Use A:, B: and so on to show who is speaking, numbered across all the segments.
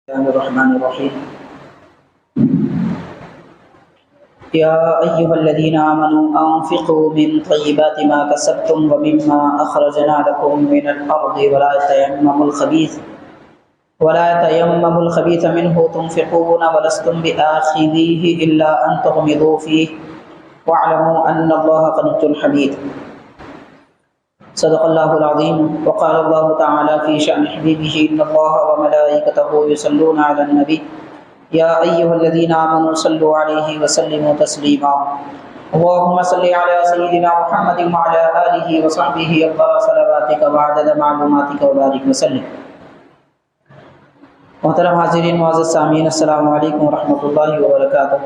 A: الله الرحمن الرحيم يا أيها الذين آمنوا أنفقوا من طيبات ما كسبتم ومما أخرجنا لكم من الأرض ولا تيمموا الخبيث منه تنفقون ولستم بآخذيه إلا أن تغمضوا فيه واعلموا أن الله غني حميد. صدق الله العظيم. وقال الله تعالى في شأن حبيبه إن الله وملائكته يصلون على النبي يا أيها الذين آمنوا صلوا عليه وسلموا تسليما. اللهم صل على سيدنا محمد وعلى آله وصحبه أفضل صلواتك وعدد معلوماتك وبارك وسلم. محترم حاضرین معزز سامعین، السلام علیکم ورحمۃ اللہ وبرکاتہ۔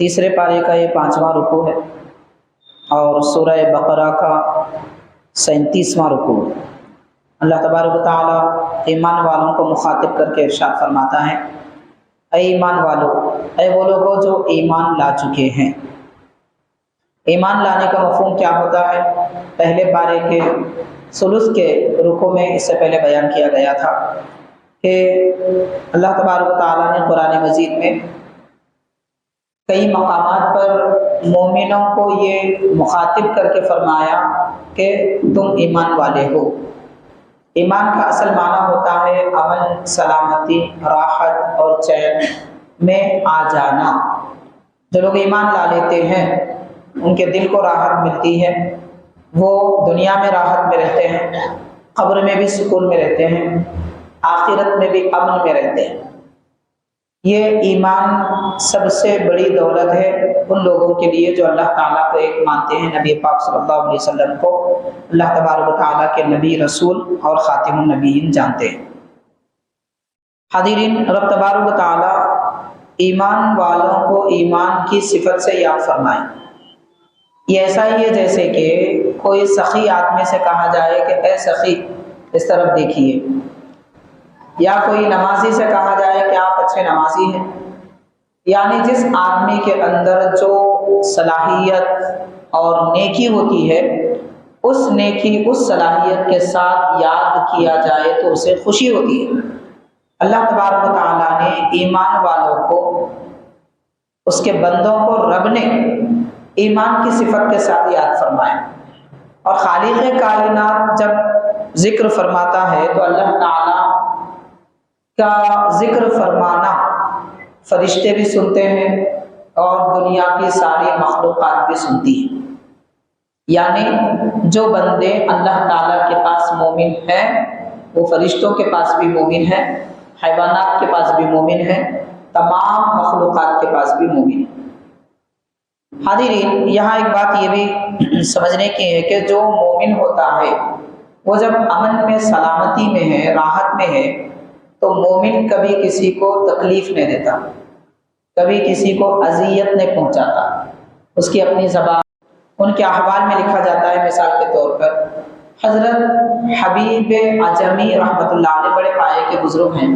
A: تیسرے پارے کا یہ 5واں رکوع ہے اور سورہ بقرہ کا 37واں رکوع ہے۔ اللہ تبارک و تعالیٰ ایمان والوں کو مخاطب کر کے ارشاد فرماتا ہے، اے ایمان والو، اے وہ لوگوں جو ایمان لا چکے ہیں۔ ایمان لانے کا مفہوم کیا ہوتا ہے؟ پہلے پارے کے ثلث کے رکوع میں اس سے پہلے بیان کیا گیا تھا کہ اللہ تبارک و تعالیٰ نے قرآن مجید میں کئی مقامات پر مومنوں کو یہ مخاطب کر کے فرمایا کہ تم ایمان والے ہو۔ ایمان کا اصل معنی ہوتا ہے امن، سلامتی، راحت اور چین میں آ جانا۔ جو لوگ ایمان لا لیتے ہیں ان کے دل کو راحت ملتی ہے، وہ دنیا میں راحت میں رہتے ہیں، قبر میں بھی سکون میں رہتے ہیں، آخرت میں بھی امن میں رہتے ہیں۔ یہ ایمان سب سے بڑی دولت ہے ان لوگوں کے لیے جو اللہ تعالیٰ کو ایک مانتے ہیں، نبی پاک صلی اللہ علیہ وسلم کو اللہ تبارک و تعالیٰ کے نبی، رسول اور خاتم النبیین جانتے ہیں۔ حاضرین، رب تبارک و تعالیٰ ایمان والوں کو ایمان کی صفت سے یاد فرمائے۔ یہ ایسا ہی ہے جیسے کہ کوئی سخی آدمی سے کہا جائے کہ اے سخی اس طرف دیکھیے، یا کوئی نمازی سے کہا جائے کہ آپ اچھے نمازی ہیں۔ یعنی جس آدمی کے اندر جو صلاحیت اور نیکی ہوتی ہے، اس نیکی، اس صلاحیت کے ساتھ یاد کیا جائے تو اسے خوشی ہوتی ہے۔ اللہ تبارک و تعالیٰ نے ایمان والوں کو، اس کے بندوں کو رب نے ایمان کی صفت کے ساتھ یاد فرمایا۔ اور خالق کائنات جب ذکر فرماتا ہے تو اللہ تعالیٰ کا ذکر فرمانا فرشتے بھی سنتے ہیں اور دنیا کی ساری مخلوقات بھی سنتی ہیں۔ یعنی جو بندے اللہ تعالیٰ کے پاس مومن ہیں وہ فرشتوں کے پاس بھی مومن ہیں، حیوانات کے پاس بھی مومن ہیں، تمام مخلوقات کے پاس بھی مومن ہیں۔ حاضرین، یہاں ایک بات یہ بھی سمجھنے کی ہے کہ جو مومن ہوتا ہے وہ جب امن میں، سلامتی میں ہے، راحت میں ہے، تو مومن کبھی کسی کو تکلیف نہیں دیتا، کبھی کسی کو اذیت نہیں پہنچاتا۔ اس کی اپنی زبان، ان کے احوال میں لکھا جاتا ہے، مثال کے طور پر حضرت حبیب اعظمی رحمۃ اللہ علیہ بڑے پائے کے بزرگ ہیں۔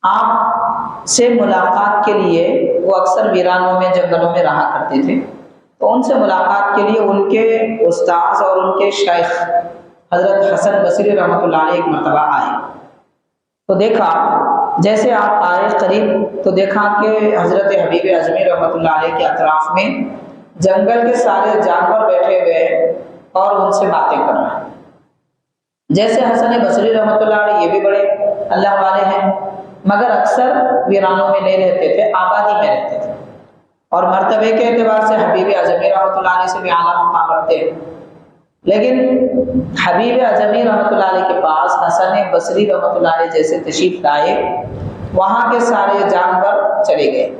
A: آپ سے ملاقات کے لیے وہ اکثر ویرانوں میں، جنگلوں میں رہا کرتے تھے، تو ان سے ملاقات کے لیے ان کے استاذ اور ان کے شیخ حضرت حسن بصری رحمۃ اللہ علیہ ایک مرتبہ آئے تو دیکھا، جیسے آپ آئے قریب تو دیکھا کہ حضرت حبیب اعظمی رحمۃ اللہ علیہ کے اطراف میں جنگل کے سارے جانور بیٹھے ہوئے ہیں اور ان سے باتیں کر رہے ہیں۔ جیسے حسن بصری رحمۃ اللہ علیہ، یہ بھی بڑے اللہ والے ہیں، مگر اکثر ویرانوں میں نہیں رہتے تھے، آبادی میں رہتے تھے، اور مرتبے کے اعتبار سے حبیب اعظمی رحمۃ اللہ علیہ سے بھی اعلیٰ مقام رکھتے ہیں۔ لیکن حبیب اعظمی رحمۃ اللہ علیہ کے پاس حسن بصری رحمۃ اللہ علیہ جیسے تشریف لائے، وہاں کے سارے جانور چلے گئے،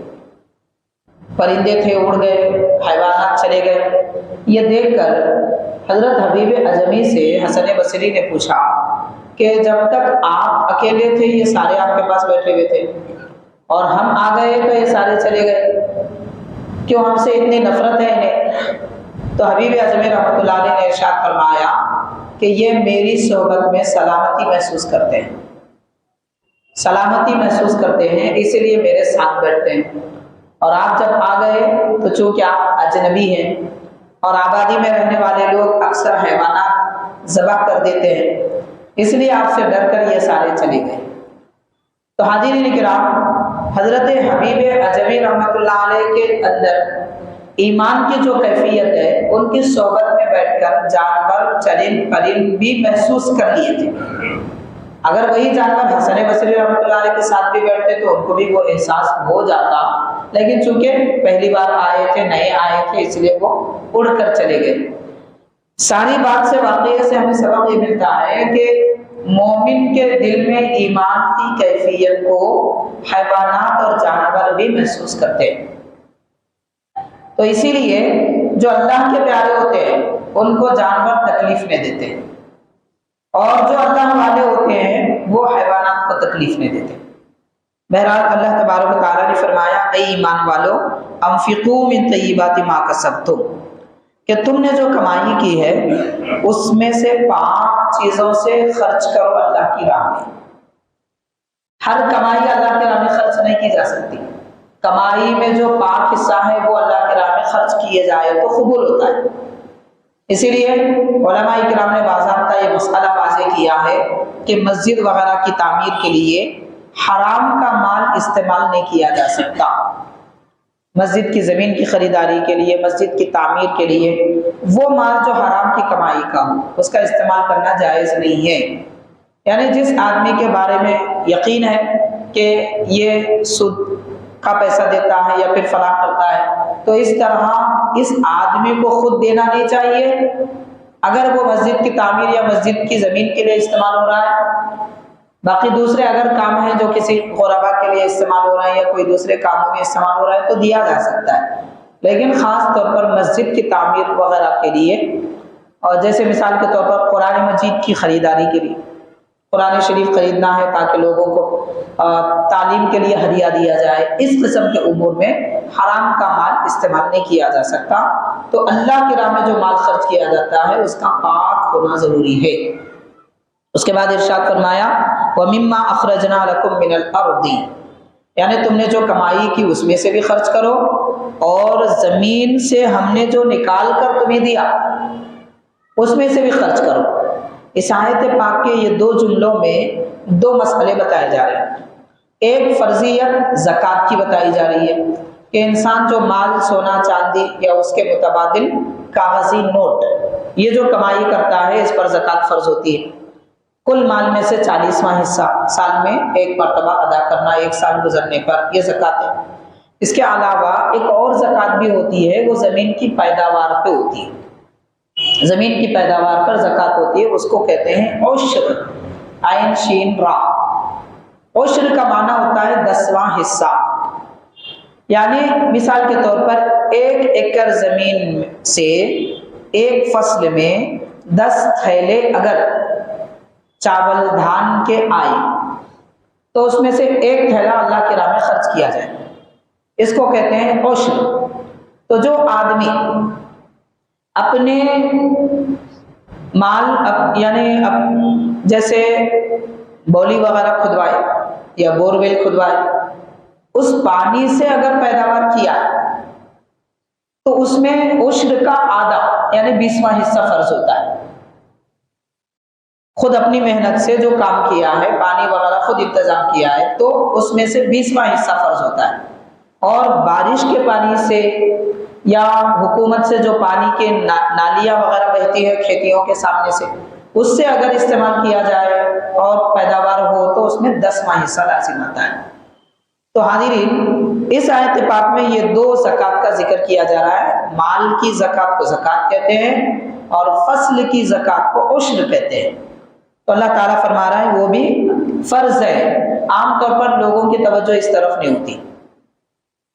A: پرندے تھے اڑ گئے، حیوانات چلے گئے۔ یہ دیکھ کر حضرت حبیب اعظمی سے حسن بصری نے پوچھا کہ جب تک آپ اکیلے تھے یہ سارے آپ کے پاس بیٹھے ہوئے تھے، اور ہم آ گئے تو یہ سارے چلے گئے، کیوں ہم سے اتنی نفرت ہے انہیں؟ تو حبیب اعظمی رحمۃ اللہ علیہ نے ارشاد فرمایا کہ یہ میری صحبت میں سلامتی محسوس کرتے ہیں، سلامتی محسوس کرتے ہیں، اسی لیے میرے ساتھ بیٹھتے ہیں، اور آپ جب آ گئے تو چونکہ آپ اجنبی ہیں اور آبادی میں رہنے والے لوگ اکثر حیوانات ذبح کر دیتے ہیں، اس لیے آپ سے ڈر کر یہ سارے چلے گئے۔ تو حاضرین کرام، حضرت حبیب عجوی رحمۃ اللہ علیہ کے اندر ایمان کی جو کیفیت ہے، ان کی صحبت میں بیٹھ کر جانور چرند پرند بھی محسوس کر لیے تھے۔ اگر وہی جانور حسن بصری رحمۃ اللہ علیہ کے ساتھ بھی بیٹھتے تو ان کو بھی وہ احساس ہو جاتا، لیکن چونکہ پہلی بار آئے تھے، نئے آئے تھے، اس لیے وہ اڑ کر چلے گئے۔ ساری بات سے، واقعے سے ہمیں سبق یہ ملتا ہے کہ مومن کے دل میں ایمان کی کیفیت کو حیوانات اور جانور بھی محسوس کرتے ہیں۔ تو اسی لیے جو اللہ کے پیارے ہوتے ہیں ان کو جانور تکلیف نہیں دیتے، اور جو اللہ والے ہوتے ہیں وہ حیوانات کو تکلیف نہیں دیتے۔ بہرحال اللہ تبارک و تعالیٰ نے فرمایا، اے ایمان والو، انفقوا من طیبات ما کسبتم، کہ تم نے جو کمائی کی ہے اس میں سے پاک چیزوں سے خرچ کرو اللہ کی راہ میں۔ ہر کمائی اللہ کی راہ میں خرچ نہیں کی جا سکتی۔ کمائی میں جو پاک حصہ ہے وہ اللہ کی راہ میں خرچ کیے جائے تو قبول ہوتا ہے۔ اسی لیے علماء کرام نے باضابطہ یہ مسئلہ واضح کیا ہے کہ مسجد وغیرہ کی تعمیر کے لیے حرام کا مال استعمال نہیں کیا جا سکتا۔ مسجد کی زمین کی خریداری کے لیے، مسجد کی تعمیر کے لیے وہ مال جو حرام کی کمائی کا ہو اس کا استعمال کرنا جائز نہیں ہے۔ یعنی جس آدمی کے بارے میں یقین ہے کہ یہ سود کا پیسہ دیتا ہے یا پھر فلاں کرتا ہے، تو اس طرح اس آدمی کو خود دینا نہیں چاہیے۔ اگر وہ مسجد کی تعمیر یا مسجد کی زمین کے لیے استعمال ہو رہا ہے، باقی دوسرے اگر کام ہیں جو کسی غربا کے لیے استعمال ہو رہے ہیں یا کوئی دوسرے کاموں میں استعمال ہو رہا ہے تو دیا جا سکتا ہے، لیکن خاص طور پر مسجد کی تعمیر وغیرہ کے لیے، اور جیسے مثال کے طور پر قرآن مجید کی خریداری کے لیے، قرآن شریف خریدنا ہے تاکہ لوگوں کو تعلیم کے لیے ہدیہ دیا جائے، اس قسم کے امور میں حرام کا مال استعمال نہیں کیا جا سکتا۔ تو اللہ کی راہ میں جو مال خرچ کیا جاتا ہے اس کا پاک ہونا ضروری ہے۔ اس کے بعد ارشاد فرمایا، وَمِمَّا أَخْرَجْنَا لَكُم مِّنَ الْأَرْضِ، یعنی تم نے جو کمائی کی اس میں سے بھی خرچ کرو، اور زمین سے ہم نے جو نکال کر تمہیں دیا اس میں سے بھی خرچ کرو۔ اس آیت پاک کے یہ دو جملوں میں دو مسئلے بتائے جا رہے ہیں۔ ایک فرضیت زکوٰۃ کی بتائی جا رہی ہے کہ انسان جو مال، سونا چاندی یا اس کے متبادل کاغذی نوٹ، یہ جو کمائی کرتا ہے اس پر زکوٰۃ فرض ہوتی ہے۔ کل مال میں سے 40واں حصہ سال میں ایک مرتبہ ادا کرنا، ایک سال گزرنے پر، یہ زکوٰۃ ہے۔ اس کے علاوہ ایک اور زکوٰۃ بھی ہوتی ہے، وہ زمین کی پیداوار پہ ہوتی ہے۔ زمین کی پیداوار پر زکوٰۃ ہوتی ہے، اس کو کہتے ہیں عشر، عین شین را۔ عشر کا معنی ہوتا ہے 10واں حصہ، یعنی مثال کے طور پر 1 ایکڑ زمین سے ایک فصل میں 10 تھیلے اگر چاول دھان کے آئے تو اس میں سے 1 تھیلا اللہ کی راہ میں خرچ کیا جائے، اس کو کہتے ہیں عشر۔ تو جو آدمی اپنے مال یعنی جیسے بولی وغیرہ کھدوائے یا بورویل کھدوائے، اس پانی سے اگر پیداوار کیا تو اس میں عشر کا آدھا یعنی 20واں حصہ فرض ہوتا ہے۔ خود اپنی محنت سے جو کام کیا ہے، پانی وغیرہ خود انتظام کیا ہے، تو اس میں سے 20واں حصہ فرض ہوتا ہے۔ اور بارش کے پانی سے یا حکومت سے جو پانی کے نالیاں وغیرہ بہتی ہے کھیتیوں کے سامنے سے، اس سے اگر استعمال کیا جائے اور پیداوار ہو تو اس میں 10واں حصہ لازم آتا ہے۔ تو حاضرین، اس آیت پاک میں یہ دو زکوٰۃ کا ذکر کیا جا رہا ہے۔ مال کی زکوٰۃ کو زکوٰۃ کہتے ہیں اور فصل کی زکوٰۃ کو عشر کہتے ہیں۔ تو اللہ تعالیٰ فرما رہا ہے وہ بھی فرض ہے۔ عام طور پر لوگوں کی توجہ اس طرف نہیں ہوتی،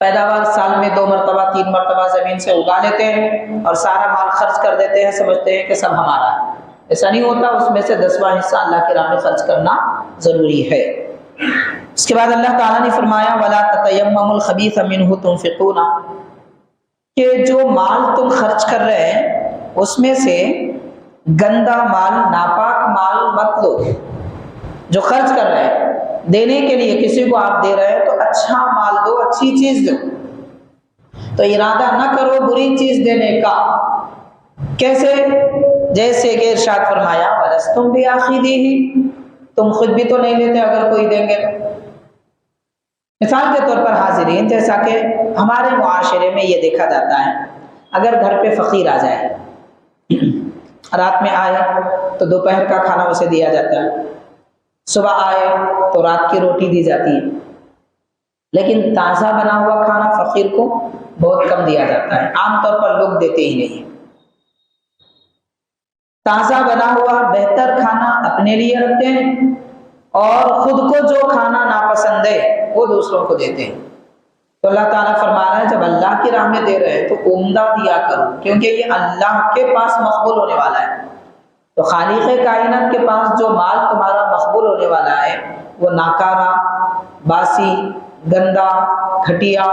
A: پیداوار سال میں 2 مرتبہ 3 مرتبہ زمین سے اگا لیتے ہیں اور سارا مال خرچ کر دیتے ہیں، سمجھتے ہیں کہ سب ہمارا ہے۔ ایسا نہیں ہوتا، اس میں سے 10واں حصہ اللہ کی راہ میں خرچ کرنا ضروری ہے۔ اس کے بعد اللہ تعالیٰ نے فرمایا، وَلَا تَتَيَمَّمُوا الْخَبِيثَ مِنْهُ تُنْفِقُونَ، کہ جو مال تم خرچ کر رہے ہیں اس میں سے گندا مال، ناپاک مال مت لو۔ جو خرچ کر رہے ہیں، دینے کے لیے کسی کو آپ دے رہے ہیں تو اچھا مال دو، اچھی چیز دو۔ تو ارادہ نہ کرو بری چیز دینے کا۔ کیسے؟ جیسے کہ ارشاد فرمایا، وَلَسْتُمْ بِآخِذِيهِ، تم خود بھی تو نہیں لیتے اگر کوئی دیں گے۔ مثال کے طور پر حاضرین، جیسا کہ ہمارے معاشرے میں یہ دیکھا جاتا ہے، اگر گھر پہ فقیر آ جائے، رات میں آئے تو دوپہر کا کھانا اسے دیا جاتا ہے، صبح آئے تو رات کی روٹی دی جاتی ہے، لیکن تازہ بنا ہوا کھانا فقیر کو بہت کم دیا جاتا ہے، عام طور پر لوگ دیتے ہی نہیں۔ تازہ بنا ہوا بہتر کھانا اپنے لیے رکھتے ہیں اور خود کو جو کھانا ناپسند ہے وہ دوسروں کو دیتے ہیں۔ تو اللہ تعالیٰ فرما رہا ہے جب اللہ کی راہ میں دے رہے ہیں تو عمدہ دیا کرو، کیونکہ یہ اللہ کے پاس مقبول ہونے والا ہے۔ تو خالق کائنات کے پاس جو مال تمہارا مقبول ہونے والا ہے وہ ناکارہ، باسی، گندا، گھٹیا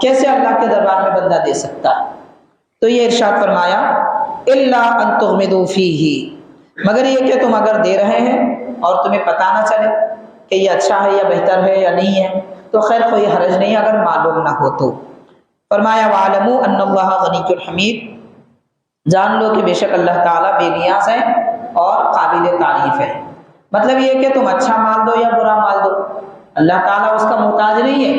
A: کیسے اللہ کے دربار میں بندہ دے سکتا ہے؟ تو یہ ارشاد فرمایا الا ان تغمضوا فیہ، مگر یہ کہ تم اگر دے رہے ہیں اور تمہیں پتہ نہ چلے کہ یہ اچھا ہے یا بہتر ہے یا نہیں ہے تو خیر کوئی حرج نہیں اگر معلوم نہ ہو تو۔ فرمایا وَاعْلَمُوا أَنَّ اللَّهَ غَنِيٌّ حَمِيدٌ، جان لو کہ بے شک اللہ تعالیٰ بے نیاز ہے اور قابل تعریف ہے۔ مطلب یہ کہ تم اچھا مال دو یا برا مال دو، اللہ تعالیٰ اس کا محتاج نہیں ہے،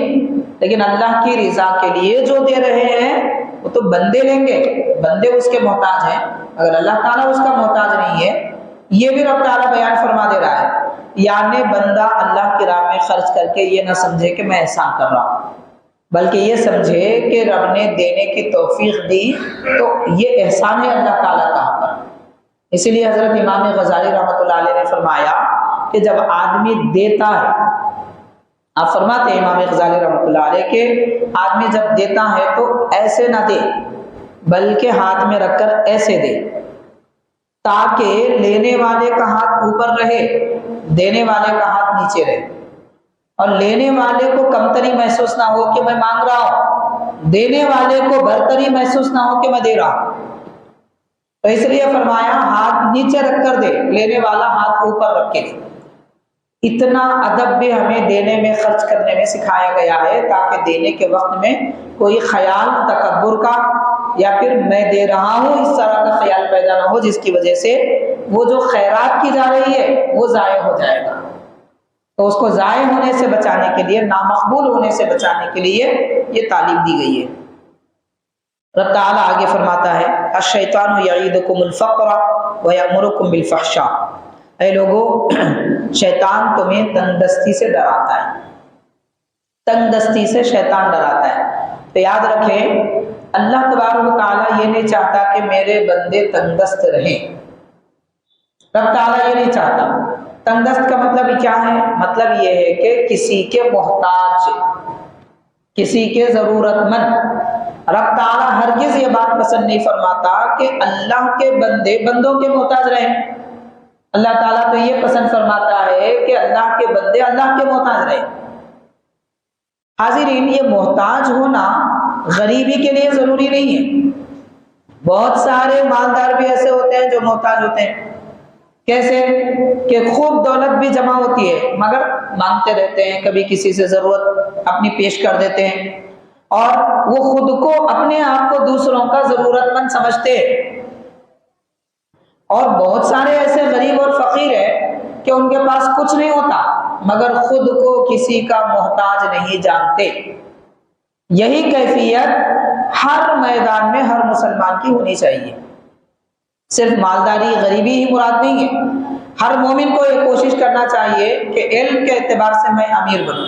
A: لیکن اللہ کی رضا کے لیے جو دے رہے ہیں وہ تو بندے لیں گے، بندے اس کے محتاج ہیں، اگر اللہ تعالیٰ اس کا محتاج نہیں ہے۔ یہ بھی رب تعالیٰ بیان فرما دے رہا ہے، یعنی بندہ اللہ کی راہ میں خرچ کر کے یہ نہ سمجھے کہ میں احسان کر رہا ہوں، بلکہ یہ سمجھے کہ رب نے دینے کی توفیق دی تو یہ احسان ہے اللہ تعالیٰ کا ہم پر۔ اسی لیے حضرت امام غزالی رحمۃ اللہ علیہ نے فرمایا کہ جب آدمی دیتا ہے، آپ فرماتے ہیں امام غزالی رحمۃ اللہ علیہ کہ آدمی جب دیتا ہے تو ایسے نہ دے بلکہ ہاتھ میں رکھ کر ایسے دے تاکہ لینے والے کا ہاتھ اوپر رہے، دینے والے کا ہاتھ نیچے رہے، اور لینے والے کو کمتری محسوس نہ ہو کہ میں مانگ رہا ہوں، دینے والے کو برتری محسوس نہ ہو کہ میں دے رہا ہوں۔ تو اس لیے فرمایا ہاتھ نیچے رکھ کر دے، لینے والا ہاتھ اوپر رکھ کے دے۔ اتنا ادب بھی ہمیں دینے میں، خرچ کرنے میں سکھایا گیا ہے تاکہ دینے کے وقت میں کوئی خیال تکبر کا یا پھر میں دے رہا ہوں اس طرح کا خیال پیدا نہ ہو جس کی وجہ سے وہ جو خیرات کی جا رہی ہے وہ ضائع ہو جائے گا۔ تو اس کو ضائع ہونے سے بچانے کے لیے، نامقبول ہونے سے بچانے کے لیے یہ تعلیم دی گئی ہے۔ رب تعالیٰ آگے فرماتا ہے الشیطان یعیدکم الفقر ویأمرکم بالفحشاء، اے لوگو شیطان تمہیں تنگ دستی سے ڈراتا ہے، تنگ دستی سے شیطان ڈراتا ہے۔ تو یاد رکھیں اللہ تبارک و تعالیٰ یہ نہیں چاہتا کہ میرے بندے تنگ دست رہیں، رب تعالیٰ یہ نہیں چاہتا۔ تنگ دست کا مطلب کیا ہے؟ مطلب یہ ہے کہ کسی کے محتاج، کسی کے ضرورت مند۔ رب تعالیٰ ہرگز یہ بات پسند نہیں فرماتا کہ اللہ کے بندے بندوں کے محتاج رہیں۔ اللہ تعالیٰ تو یہ پسند فرماتا ہے کہ اللہ کے بندے اللہ کے محتاج رہیں۔ حاضرین، یہ محتاج ہونا غریبی کے لیے ضروری نہیں ہے۔ بہت سارے مالدار بھی ایسے ہوتے ہیں جو محتاج ہوتے ہیں۔ کیسے کہ خوب دولت بھی جمع ہوتی ہے مگر مانگتے رہتے ہیں، کبھی کسی سے ضرورت اپنی پیش کر دیتے ہیں اور وہ خود کو، اپنے آپ کو دوسروں کا ضرورت مند سمجھتے ہیں۔ اور بہت سارے ایسے غریب اور فقیر ہیں کہ ان کے پاس کچھ نہیں ہوتا مگر خود کو کسی کا محتاج نہیں جانتے۔ یہی کیفیت ہر میدان میں ہر مسلمان کی ہونی چاہیے۔ صرف مالداری، غریبی ہی مراد نہیں ہے۔ ہر مومن کو یہ کوشش کرنا چاہیے کہ علم کے اعتبار سے میں امیر بنوں،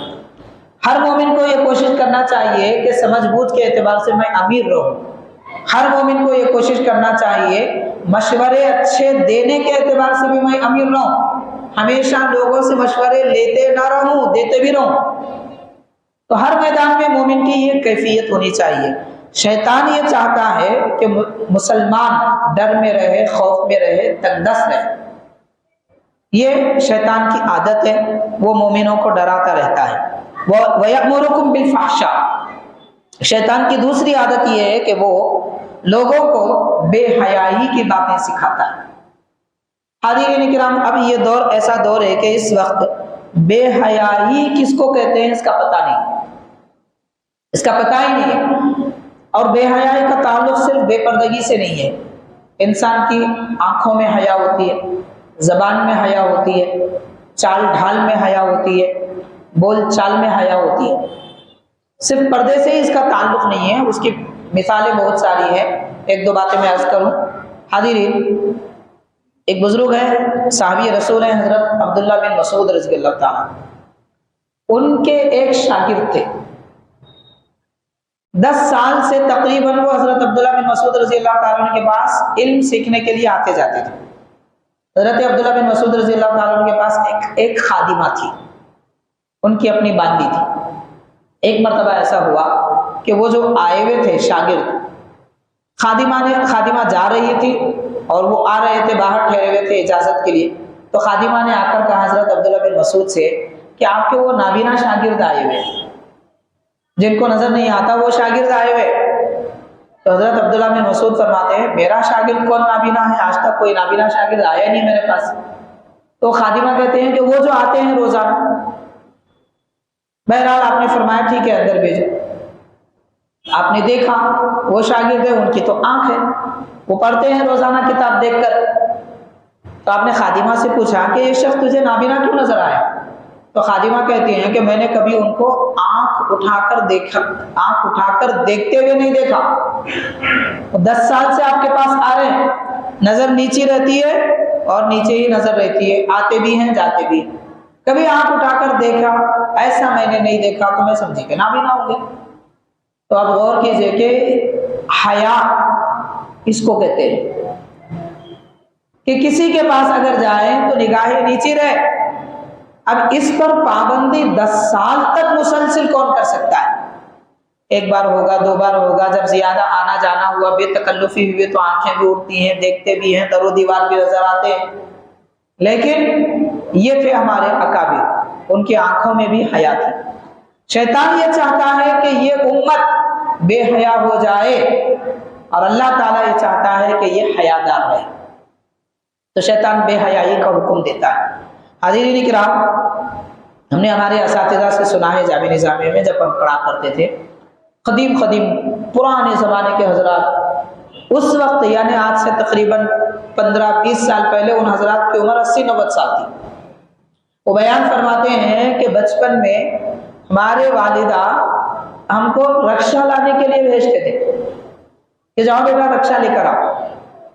A: ہر مومن کو یہ کوشش کرنا چاہیے کہ سمجھ بوجھ کے اعتبار سے میں امیر رہوں، ہر مومن کو یہ کوشش کرنا چاہیے مشورے اچھے دینے کے اعتبار سے بھی میں امیر رہوں، ہمیشہ لوگوں سے مشورے لیتے نہ رہوں، دیتے بھی رہوں۔ تو ہر میدان میں مومن کی یہ کیفیت ہونی چاہیے۔ شیطان یہ چاہتا ہے کہ مسلمان ڈر میں رہے، خوف میں رہے، تنگ دست رہے۔ یہ شیطان کی عادت ہے، وہ مومنوں کو ڈراتا رہتا ہے۔ وَيَأْمُرُكُمْ بِالْفَحْشَاءِ، شیطان کی دوسری عادت یہ ہے کہ وہ لوگوں کو بے حیائی کی باتیں سکھاتا ہے۔ حاضرین کرام، اب یہ دور ایسا دور ہے کہ اس وقت بے حیائی کس کو کہتے ہیں اس کا پتہ نہیں، اس کا پتہ ہی نہیں ہے۔ اور بے حیائی کا تعلق صرف بے پردگی سے نہیں ہے، انسان کی آنکھوں میں حیا ہوتی ہے، زبان میں حیا ہوتی ہے، چال ڈھال میں حیا ہوتی ہے، بول چال میں حیا ہوتی ہے. صرف پردے سے ہی اس کا تعلق نہیں ہے، اس کی مثالیں بہت ساری ہیں. ایک دو باتیں میں عرض کروں. حاضرین، ایک بزرگ ہے، صحابی رسول ہیں، حضرت عبداللہ بن مسعود رضی اللہ تعالیٰ. ان کے ایک شاگرد تھے، 10 سال سے تقریباً وہ حضرت عبداللہ بن مسعود رضی اللہ تعالیٰ عنہ کے پاس علم سیکھنے کے لیے آتے جاتے تھے. حضرت عبداللہ بن مسعود رضی اللہ تعالیٰ عنہ کے پاس ایک خادمہ تھی، ان کی اپنی باندی تھی. ایک مرتبہ ایسا ہوا کہ وہ جو آئے ہوئے تھے شاگرد، خادمہ جا رہی تھی اور وہ آ رہے تھے، باہر ٹھہرے ہوئے تھے اجازت کے لیے. تو خادمہ نے آ کر کہا حضرت عبداللہ بن مسعود سے کہ آپ کے وہ نابینا شاگرد آئے ہوئے، جن کو نظر نہیں آتا، وہ شاگرد آئے ہوئے. تو حضرت عبداللہ بن مسعود فرماتے ہیں میرا شاگرد کون نابینا ہے؟ آج تک کوئی نابینا شاگرد آیا نہیں میرے پاس. تو خادمہ کہتے ہیں کہ وہ جو آتے ہیں روزانہ. بہرحال آپ نے فرمایا ٹھیک ہے اندر بھیجو. آپ نے دیکھا وہ شاگرد ہے، ان کی تو آنکھ ہے، وہ پڑھتے ہیں روزانہ کتاب دیکھ کر. تو آپ نے خادمہ سے پوچھا کہ یہ شخص تجھے نابینا کیوں نظر آیا؟ تو خادمہ کہتی ہیں کہ میں نے کبھی ان کو آنکھ اٹھا کر دیکھتے ہوئے نہیں دیکھا. 10 سال سے آپ کے پاس آ رہے ہیں، نظر نیچی رہتی ہے اور نیچے ہی نظر رہتی ہے، آتے بھی ہیں جاتے بھی ہیں. کبھی آنکھ اٹھا کر دیکھا ایسا میں نے نہیں دیکھا، تو میں سمجھی کہ نابینا ہوں گے. تو آپ غور کیجئے کہ حیا اس کو کہتے ہیں کہ کسی کے پاس اگر جائیں تو نگاہیں نیچی رہے. اب اس پر پابندی 10 سال تک مسلسل کون کر سکتا ہے؟ ایک بار ہوگا، 2 بار ہوگا، جب زیادہ آنا جانا ہوا، بے تکلفی ہوئی تو آنکھیں بھی اٹھتی ہیں، دیکھتے بھی ہیں، در و دیوار بھی نظر آتے ہیں. لیکن یہ تھے ہمارے اکابر، ان کی آنکھوں میں بھی حیا تھی. شیطان یہ چاہتا ہے کہ یہ امت بے حیا ہو جائے اور اللہ تعالیٰ یہ چاہتا ہے کہ یہ حیادار رہے. تو شیطان بے حیائی کا حکم دیتا ہے. حاضرین کرام، ہم نے ہمارے اساتذہ سے سنا ہے جامعہ نظامیہ میں جب ہم پڑھا کرتے تھے، قدیم پرانے زمانے کے حضرات، اس وقت یعنی آج سے تقریباً 15-20 سال پہلے ان حضرات کی عمر 80-90 سال تھی. وہ بیان فرماتے ہیں کہ بچپن میں ہمارے والدہ ہم کو رکشہ لانے کے لیے بھیجتے تھے کہ جاؤ بیٹا رکشہ لے کر آؤ.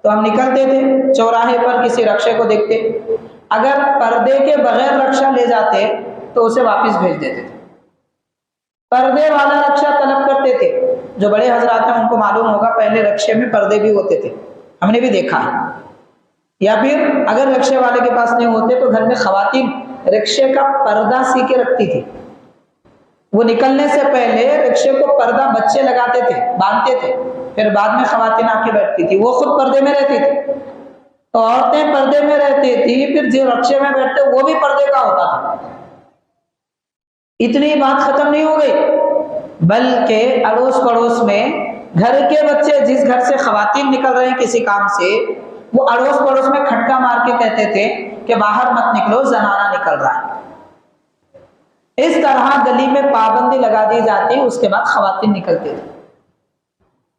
A: تو ہم نکلتے تھے، چوراہے پر کسی رکشے کو دیکھتے، اگر پردے کے بغیر رکشہ لے جاتے تو اسے واپس بھیج دیتے تھے. پردے والا رکشہ طلب کرتے تھے. جو بڑے حضرات ہیں ان کو معلوم ہوگا، پہلے رکشے میں پردے بھی ہوتے تھے، ہم نے بھی دیکھا ہے. یا پھر اگر رکشے والے کے پاس نہیں ہوتے تو گھر میں خواتین رکشے کا پردہ سی کے رکھتی تھی. وہ نکلنے سے پہلے رکشے کو پردہ بچے لگاتے تھے، باندھتے تھے، پھر بعد میں خواتین آ کے بیٹھتی تھی. وہ خود پردے میں رہتی تھی، تو عورتیں پردے میں رہتی تھی، پھر جو رکشے میں بیٹھتے وہ بھی پردے کا ہوتا تھا. اتنی بات ختم نہیں ہو گئی، بلکہ اڑوس پڑوس میں گھر کے بچے، جس گھر سے خواتین نکل رہے ہیں کسی کام سے، وہ اڑوس پڑوس میں کھٹکا مار کے کہتے تھے کہ باہر مت نکلو، زنانہ نکل رہا ہے. اس طرح گلی میں پابندی لگا دی جاتی، اس کے بعد خواتین نکلتی تھی.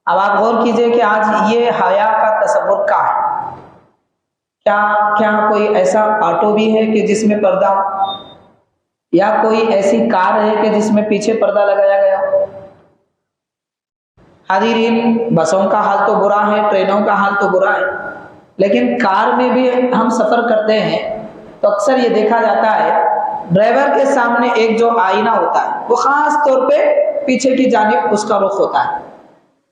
A: اب آپ غور کیجئے کہ آج یہ حیا کا تصور کیا ہے. کیا کوئی ایسا آٹو بھی ہے کہ جس میں پردہ ہو، یا کوئی ایسی کار ہے کہ جس میں پیچھے پردہ لگایا گیا ہو؟ حاضرین، بسوں کا حال تو برا ہے، ٹرینوں کا حال تو برا ہے، لیکن کار میں بھی ہم سفر کرتے ہیں تو اکثر یہ دیکھا جاتا ہے ڈرائیور کے سامنے ایک جو آئینہ ہوتا ہے وہ خاص طور پہ پیچھے کی جانب اس کا رخ ہوتا ہے.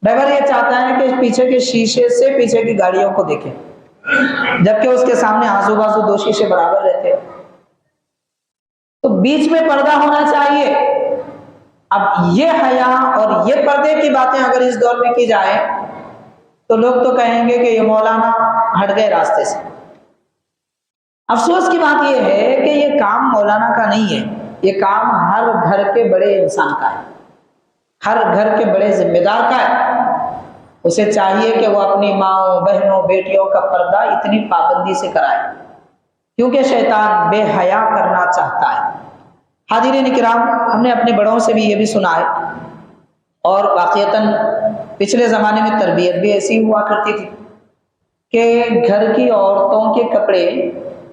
A: ڈرائیور یہ چاہتا ہے کہ پیچھے کے شیشے سے پیچھے کی گاڑیوں کو دیکھے، جبکہ اس کے سامنے آزو بازو 2 شیشے برابر رہتے ہیں. تو بیچ میں پردہ ہونا چاہیے. اب یہ حیا اور یہ پردے کی باتیں اگر اس دور میں کی جائے تو لوگ تو کہیں گے کہ یہ مولانا ہٹ گئے راستے سے. افسوس کی بات یہ ہے کہ یہ کام مولانا کا نہیں ہے، یہ کام ہر گھر کے بڑے انسان کا ہے، ہر گھر کے بڑے ذمہ دار کا ہے. اسے چاہیے کہ وہ اپنی ماؤں، بہنوں، بیٹیوں کا پردہ اتنی پابندی سے کرائے، کیونکہ شیطان بے حیا کرنا چاہتا ہے. حاضرین کرام، ہم نے اپنے بڑوں سے بھی یہ بھی سنا ہے، اور واقعتاً پچھلے زمانے میں تربیت بھی ایسی ہوا کرتی تھی کہ گھر کی عورتوں کے کپڑے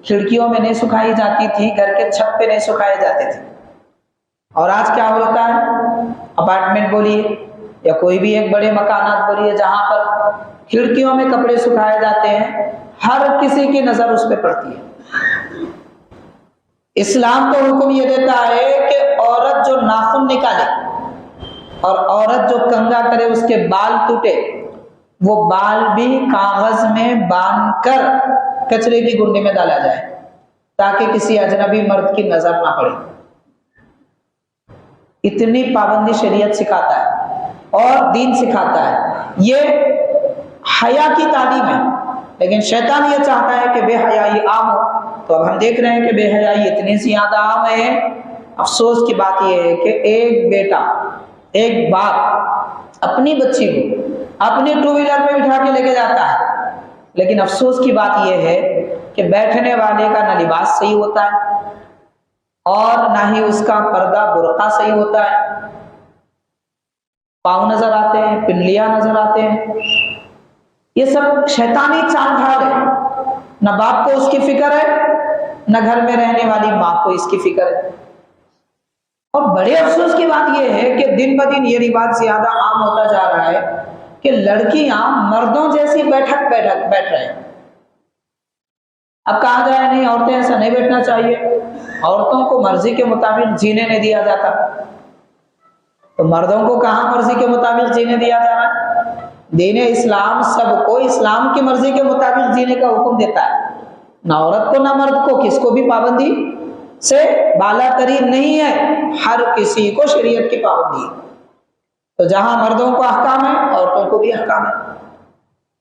A: کھڑکیوں میں نہیں سکھائی جاتی تھی، گھر کے چھت پہ نہیں سکھائے جاتے تھے. اور آج کیا ہوتا ہے، اپارٹمنٹ بولیے یا کوئی بھی ایک بڑے مکانات بولیے جہاں پر کھڑکیوں میں کپڑے سکھائے جاتے ہیں، ہر کسی کی نظر اس پہ پڑتی ہے۔ اسلام تو حکم یہ دیتا ہے کہ عورت جو ناخن نکالے اور عورت جو کنگھا کرے، اس کے بال ٹوٹے، وہ بال بھی کاغذ میں باندھ کر کچرے کی گنڈی میں ڈالا جائے تاکہ کسی اجنبی مرد کی نظر نہ پڑے۔ اتنی پابندی شریعت سکھاتا ہے اور دین سکھاتا ہے، یہ حیا کی تعلیم ہے۔ لیکن شیطان یہ چاہتا ہے کہ بے حیائی عام ہو، تو اب ہم دیکھ رہے ہیں کہ بے حیائی اتنی زیادہ عام ہے۔ افسوس کی بات یہ ہے کہ ایک بیٹا، ایک باپ اپنی بچی کو اپنی ٹو ویلر پہ بٹھا کے لے کے جاتا ہے، لیکن افسوس کی بات یہ ہے کہ بیٹھنے والے کا نہ لباس صحیح ہوتا ہے اور نہ ہی اس کا پردہ برقع صحیح ہوتا ہے، پاؤں نظر آتے ہیں، پنڈلیاں نظر آتے ہیں۔ یہ سب شیطانی چال ڈھال ہے، نہ باپ کو اس کی فکر ہے، نہ گھر میں رہنے والی ماں کو اس کی فکر ہے۔ اور بڑے افسوس کی بات یہ ہے کہ دن بدن یہ رواج زیادہ عام ہوتا جا رہا ہے کہ لڑکیاں مردوں جیسی بیٹھ رہے ہیں۔ اب کہا جائے نہیں، عورتیں ایسا نہیں بیٹھنا چاہیے، عورتوں کو مرضی کے مطابق جینے نہیں دیا جاتا، تو مردوں کو کہاں مرضی کے مطابق جینے دیا جا رہا ہے؟ دین اسلام سب کو اسلام کی مرضی کے مطابق جینے کا حکم دیتا ہے، نہ عورت کو نہ مرد کو، کس کو بھی پابندی سے بالا ترین نہیں ہے، ہر کسی کو شریعت کی پابندی ہے۔ تو جہاں مردوں کو احکام ہے، عورتوں کو بھی احکام ہے۔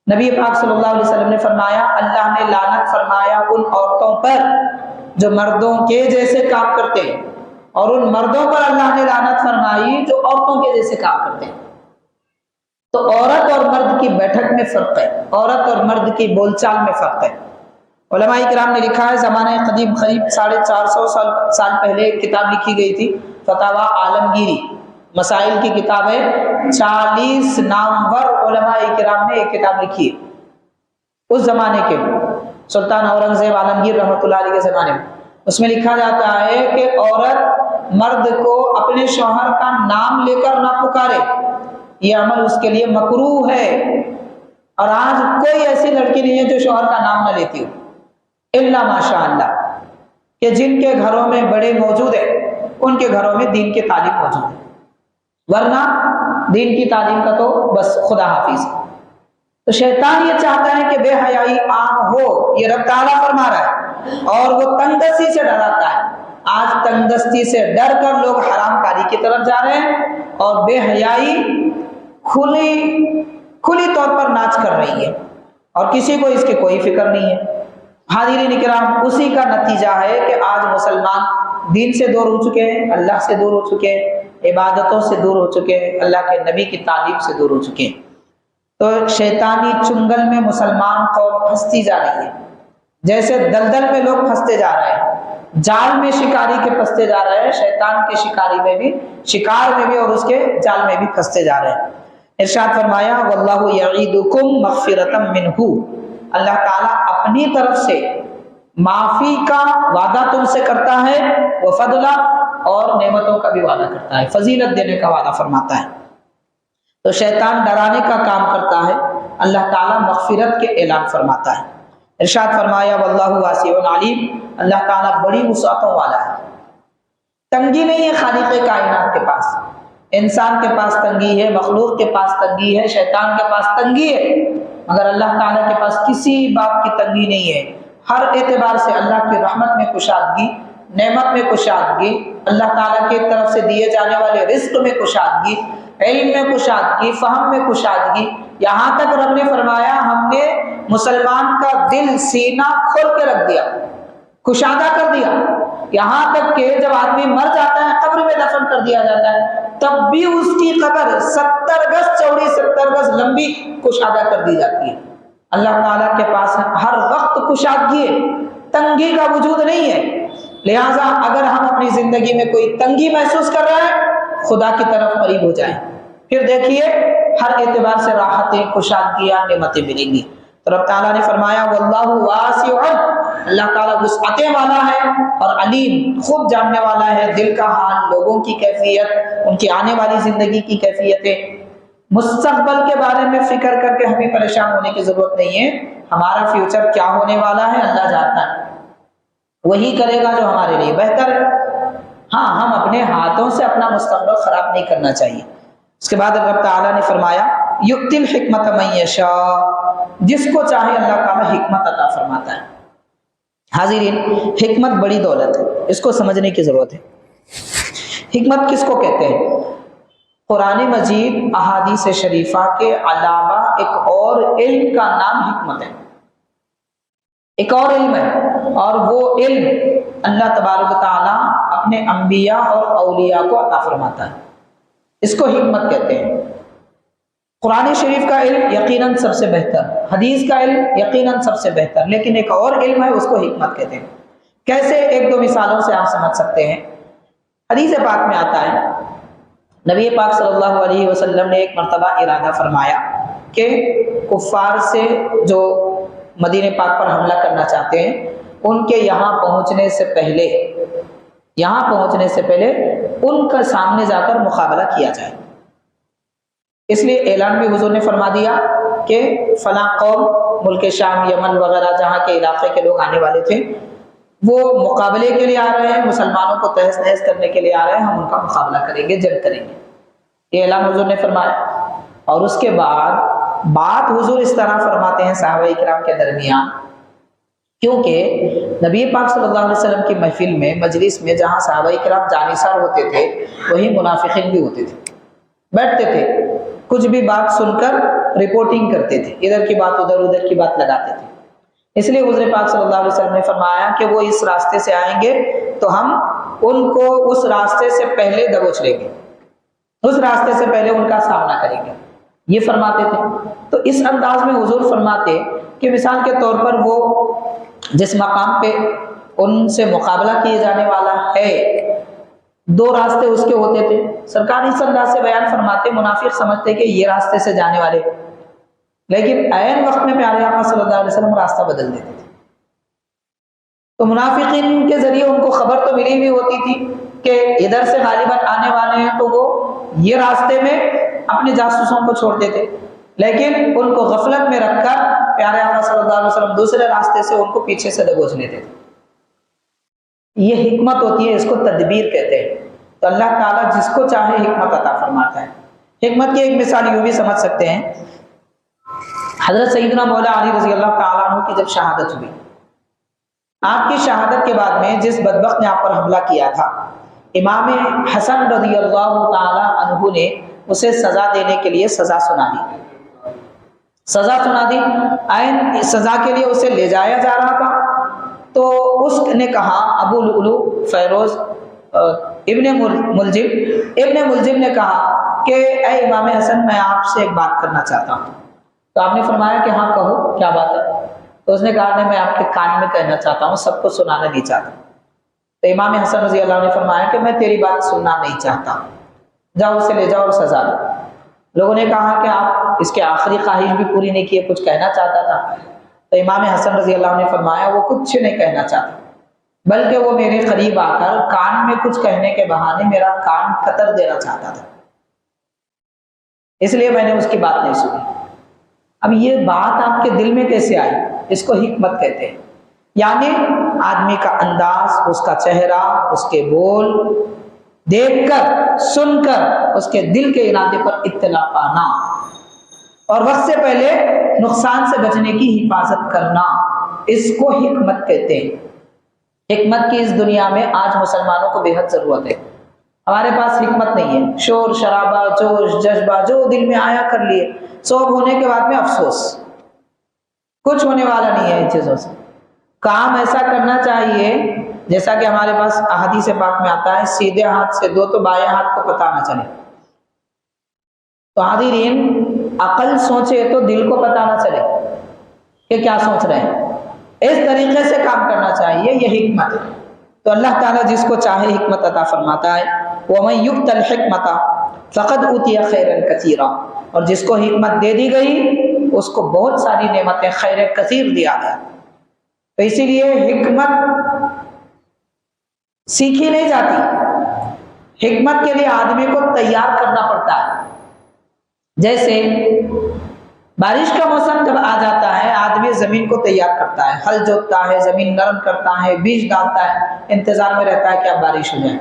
A: نبی پاک صلی اللہ علیہ وسلم نے فرمایا، اللہ نے لعنت فرمایا ان عورتوں پر جو مردوں کے جیسے کام کرتے ہیں، اور ان مردوں پر اللہ نے لعنت فرمائی جو عورتوں کے جیسے کام کرتے ہیں۔ تو عورت اور مرد کی بیٹھک میں فرق ہے، عورت اور مرد کی بول چال میں فرق ہے۔ علماء کرام نے لکھا ہے، زمانہ قدیم قریب 450 سال پہلے ایک کتاب لکھی گئی تھی، فتاوی عالمگیری، مسائل کی کتاب ہے، 40 نامور علماء کرام نے ایک کتاب لکھی ہے اس زمانے کے سلطان اورنگزیب عالمگیر رحمۃ اللہ علیہ کے زمانے میں۔ اس میں لکھا جاتا ہے کہ عورت مرد کو اپنے شوہر کا نام لے کر نہ پکارے، یہ عمل اس کے لیے مکروہ ہے۔ اور آج کوئی ایسی لڑکی نہیں ہے جو شوہر کا نام نہ لیتی ہو، الا ماشاء اللہ، کہ جن کے گھروں میں بڑے موجود ہیں ان کے گھروں میں دین کی تعلیم موجود ہے، ورنہ دین کی تعلیم کا تو بس خدا حافظ ہے۔ تو شیطان یہ چاہتا ہے کہ بے حیائی عام ہو، یہ رب تعالیٰ فرما رہا ہے، اور وہ تنگ دستی سے ڈراتا ہے۔ آج تنگ دستی سے ڈر کر لوگ حرام کاری کی طرف جا رہے ہیں، اور بے حیائی کھلی طور پر ناچ کر رہی ہے، اور کسی کو اس کی کوئی فکر نہیں ہے۔ حاضرین کرام، اسی کا نتیجہ ہے کہ آج مسلمان دین سے دور ہو چکے ہیں، اللہ سے دور ہو چکے ہیں، عبادتوں سے دور ہو چکے ہیں، اللہ کے نبی کی تعلیم سے دور ہو چکے ہیں۔ تو شیطانی چنگل میں مسلمان قوم پھنستی جا رہی ہے، جیسے دلدل میں لوگ پھنستے جا رہے ہیں، جال میں شکاری کے پھنستے جا رہے ہیں، شیطان کے شکار میں بھی اور اس کے جال میں بھی پھنستے جا رہے ہیں۔ ارشاد فرمایا، واللہ یعیدکم مغفرۃ منہ، اللہ تعالیٰ اپنی طرف سے معافی کا وعدہ تم سے کرتا ہے، وفضلا، اور نعمتوں کا بھی وعدہ کرتا ہے، فضیلت دینے کا وعدہ فرماتا ہے۔ تو شیطان ڈرانے کا کام کرتا ہے، اللہ تعالیٰ مغفرت کے اعلان فرماتا ہے۔ ارشاد فرمایا، واللہ واسع علیم، اللہ تعالیٰ بڑی وسعتوں والا ہے۔ تنگی نہیں ہے خالق کائنات کے پاس، انسان کے پاس تنگی ہے، مخلوق کے پاس تنگی ہے، شیطان کے پاس تنگی ہے، مگر اللہ تعالیٰ کے پاس کسی بات کی تنگی نہیں ہے۔ ہر اعتبار سے اللہ کی رحمت میں کشادگی، نعمت میں کشادگی، اللہ تعالیٰ کی طرف سے دیے جانے والے رزق میں کشادگی، علم میں کشادگی، فہم میں کشادگی، یہاں تک رب نے فرمایا ہم نے مسلمان کا دل سینہ کھول کے رکھ دیا، کشادہ کر دیا، یہاں تک کہ جب آدمی مر جاتا ہے قبر میں دفن کر دیا جاتا ہے تب بھی اس کی قبر 70 گز چوڑی 70 گز لمبی کشادہ کر دی جاتی ہے۔ اللہ تعالیٰ کے پاس ہر وقت کشادگی ہے، تنگی کا وجود نہیں ہے۔ لہٰذا اگر ہم اپنی زندگی میں کوئی تنگی محسوس کر رہے ہیں، خدا کی طرف قریب ہو جائیں، پھر دیکھیے ہر اعتبار سے راحتیں، کشادگیاں، نعمتیں ملیں گی۔ تو رب تعالیٰ نے فرمایا، واللہ واسع اللہ تعالیٰ وسعتیں والا ہے اور علیم، خود جاننے والا ہے دل کا حال، لوگوں کی کیفیت، ان کی آنے والی زندگی کی کیفیتیں۔ مستقبل کے بارے میں فکر کر کے ہمیں پریشان ہونے کی ضرورت نہیں ہے، ہمارا فیوچر کیا ہونے والا ہے اللہ جانتا ہے، وہی کرے گا جو ہمارے لیے بہتر ہے۔ ہاں، ہم اپنے ہاتھوں سے اپنا مستقبل خراب نہیں کرنا چاہیے۔ اس کے بعد رب تعالیٰ نے فرمایا یؤتی الحکمت من یشاء، جس کو چاہے اللہ تعالیٰ حکمت عطا فرماتا ہے۔ حاضرین، حکمت بڑی دولت ہے، اس کو سمجھنے کی ضرورت ہے۔ حکمت کس کو کہتے ہیں؟ قرآن مجید، احادیث شریفہ کے علاوہ ایک اور علم کا نام حکمت ہے، ایک اور علم ہے، اور وہ علم اللہ تبارک و تعالیٰ اپنے انبیاء اور اولیاء کو عطا فرماتا ہے، اس کو حکمت کہتے ہیں۔ قرآن شریف کا علم یقیناً سب سے بہتر، حدیث کا علم یقیناً سب سے بہتر، لیکن ایک اور علم ہے، اس کو حکمت کہتے ہیں۔ کیسے؟ ایک دو مثالوں سے آپ سمجھ سکتے ہیں۔ حدیث پاک میں آتا ہے، نبی پاک صلی اللہ علیہ وسلم نے ایک مرتبہ ارادہ فرمایا کہ کفار سے جو مدینہ پاک پر حملہ کرنا چاہتے ہیں، ان کے یہاں پہنچنے سے پہلے ان کا سامنے جا کر مقابلہ کیا جائے۔ اس لیے اعلان بھی حضور نے فرما دیا کہ فلاں قوم، ملک شام، یمن وغیرہ جہاں کے علاقے کے لوگ آنے والے تھے، وہ مقابلے کے لیے آ رہے ہیں، مسلمانوں کو تہس نہس کرنے کے لیے آ رہے ہیں، ہم ان کا مقابلہ کریں گے، جنگ کریں گے، یہ اعلان حضور نے فرمایا۔ اور اس کے بعد بات حضور اس طرح فرماتے ہیں صحابہ کرام کے درمیان، کیونکہ نبی پاک صلی اللہ علیہ وسلم کی محفل میں، مجلس میں جہاں صحابہ کرام جانثار ہوتے تھے، وہی منافقین بھی ہوتے تھے، بیٹھتے تھے، کچھ بھی بات سن کر رپورٹنگ کرتے تھے، ادھر کی بات ادھر کی بات لگاتے تھے۔ اس لیے حضور پاک صلی اللہ علیہ وسلم نے فرمایا کہ وہ اس راستے سے آئیں گے تو ہم ان کو اس راستے سے پہلے دبوچ لیں گے، اس راستے سے پہلے ان کا سامنا کریں گے، یہ فرماتے تھے۔ تو اس انداز میں حضور فرماتے کہ مثال کے طور پر وہ جس مقام پہ ان سے مقابلہ کیے جانے والا ہے، دو راستے اس کے ہوتے تھے، سرکار اس انداز سے بیان فرماتے، منافق سمجھتے کہ یہ راستے سے جانے والے، لیکن عین وقت میں پیارے آقا صلی اللہ علیہ وسلم راستہ بدل دیتے تھے۔ تو منافقین کے ذریعے ان کو خبر تو ملی ہوئی ہوتی تھی کہ ادھر سے غالباً آنے والے ہیں، تو وہ یہ راستے میں اپنے جاسوسوں کو چھوڑتے تھے، لیکن ان کو غفلت میں رکھ کر پیارے آقا صلی اللہ علیہ وسلم دوسرے راستے سے ان کو پیچھے سے دبوچ لیتے تھے۔ یہ حکمت ہوتی ہے، اس کو تدبیر کہتے ہیں۔ تو اللہ تعالیٰ جس کو چاہے حکمت عطا فرماتا ہے۔ حکمت کی ایک مثال یوں بھی سمجھ سکتے ہیں، حضرت سیدنا مولا علی رضی اللہ تعالیٰ عنہ کی جب شہادت ہوئی، آپ کی شہادت کے بعد میں جس بدبخت نے آپ پر حملہ کیا تھا، امام حسن رضی اللہ تعالیٰ عنہ نے اسے سزا دینے کے لیے سزا سنا دی، عین سزا کے لیے اسے لے جایا جا رہا تھا۔ تو اس نے کہا، ابو لؤلؤ فیروز ابن ملجم نے کہا کہ اے امام حسن، میں آپ سے ایک بات کرنا چاہتا ہوں۔ تو آپ نے فرمایا کہ ہاں کہو، کیا بات ہے؟ تو اس نے کہا کہ میں آپ کے کان میں کہنا چاہتا ہوں، سب کو سنانا نہیں چاہتا۔ تو امام حسن رضی اللہ عنہ نے فرمایا کہ میں تیری بات سننا نہیں چاہتا، جاؤ اسے لے جاؤ اور سزا دو۔ لوگوں نے کہا کہ آپ اس کے آخری خواہش بھی پوری نہیں کیے، کچھ کہنا چاہتا تھا۔ تو امام حسن رضی اللہ عنہ نے فرمایا وہ کچھ نہیں کہنا چاہتا، بلکہ وہ میرے قریب آ کر کان میں کچھ کہنے کے بہانے میرا کان قطر دینا چاہتا تھا، اس لیے میں نے اس کی بات نہیں سنی۔ اب یہ بات آپ کے دل میں کیسے آئی؟ اس کو حکمت کہتے ہیں، یعنی آدمی کا انداز، اس کا چہرہ، اس کے بول دیکھ کر، سن کر اس کے دل کے ارادے پر اطلاع پانا، اور وقت سے پہلے نقصان سے بچنے کی حفاظت کرنا، اس کو حکمت کہتے ہیں۔ حکمت کی اس دنیا میں آج مسلمانوں کو بے حد ضرورت ہے۔ ہمارے پاس حکمت نہیں ہے، شور شرابہ، جوش جذبہ جو دل میں آیا کر لیے، سوگ ہونے کے بعد میں افسوس، کچھ ہونے والا نہیں ہے ان چیزوں سے۔ کام ایسا کرنا چاہیے جیسا کہ ہمارے پاس احادیث پاک میں آتا ہے، سیدھے ہاتھ سے دو تو بائیں ہاتھ کو پتہ نہ چلے۔ تو حاضرین، عقل سوچے تو دل کو پتہ نہ چلے کہ کیا سوچ رہے ہیں، اس طریقے سے کام کرنا چاہیے، یہ حکمت ہے۔ تو اللہ تعالیٰ جس کو چاہے حکمت عطا فرماتا ہے۔ وَمَن يُؤْتَ الْحِكْمَةَ فَقَدْ أُوتِيَ خَيْرًا كَثِيرًا، اور جس کو حکمت دے دی گئی اس کو بہت ساری نعمتیں، خیر کثیر دیا گیا۔ تو اسی لیے حکمت سیکھی نہیں جاتی، حکمت کے لیے آدمی کو تیار کرنا پڑتا ہے۔ جیسے بارش کا موسم جب آ جاتا ہے، آدمی زمین کو تیار کرتا ہے، ہل جوتتا ہے، زمین نرم کرتا ہے، بیج ڈالتا ہے، انتظار میں رہتا ہے کہ اب بارش ہو جائے۔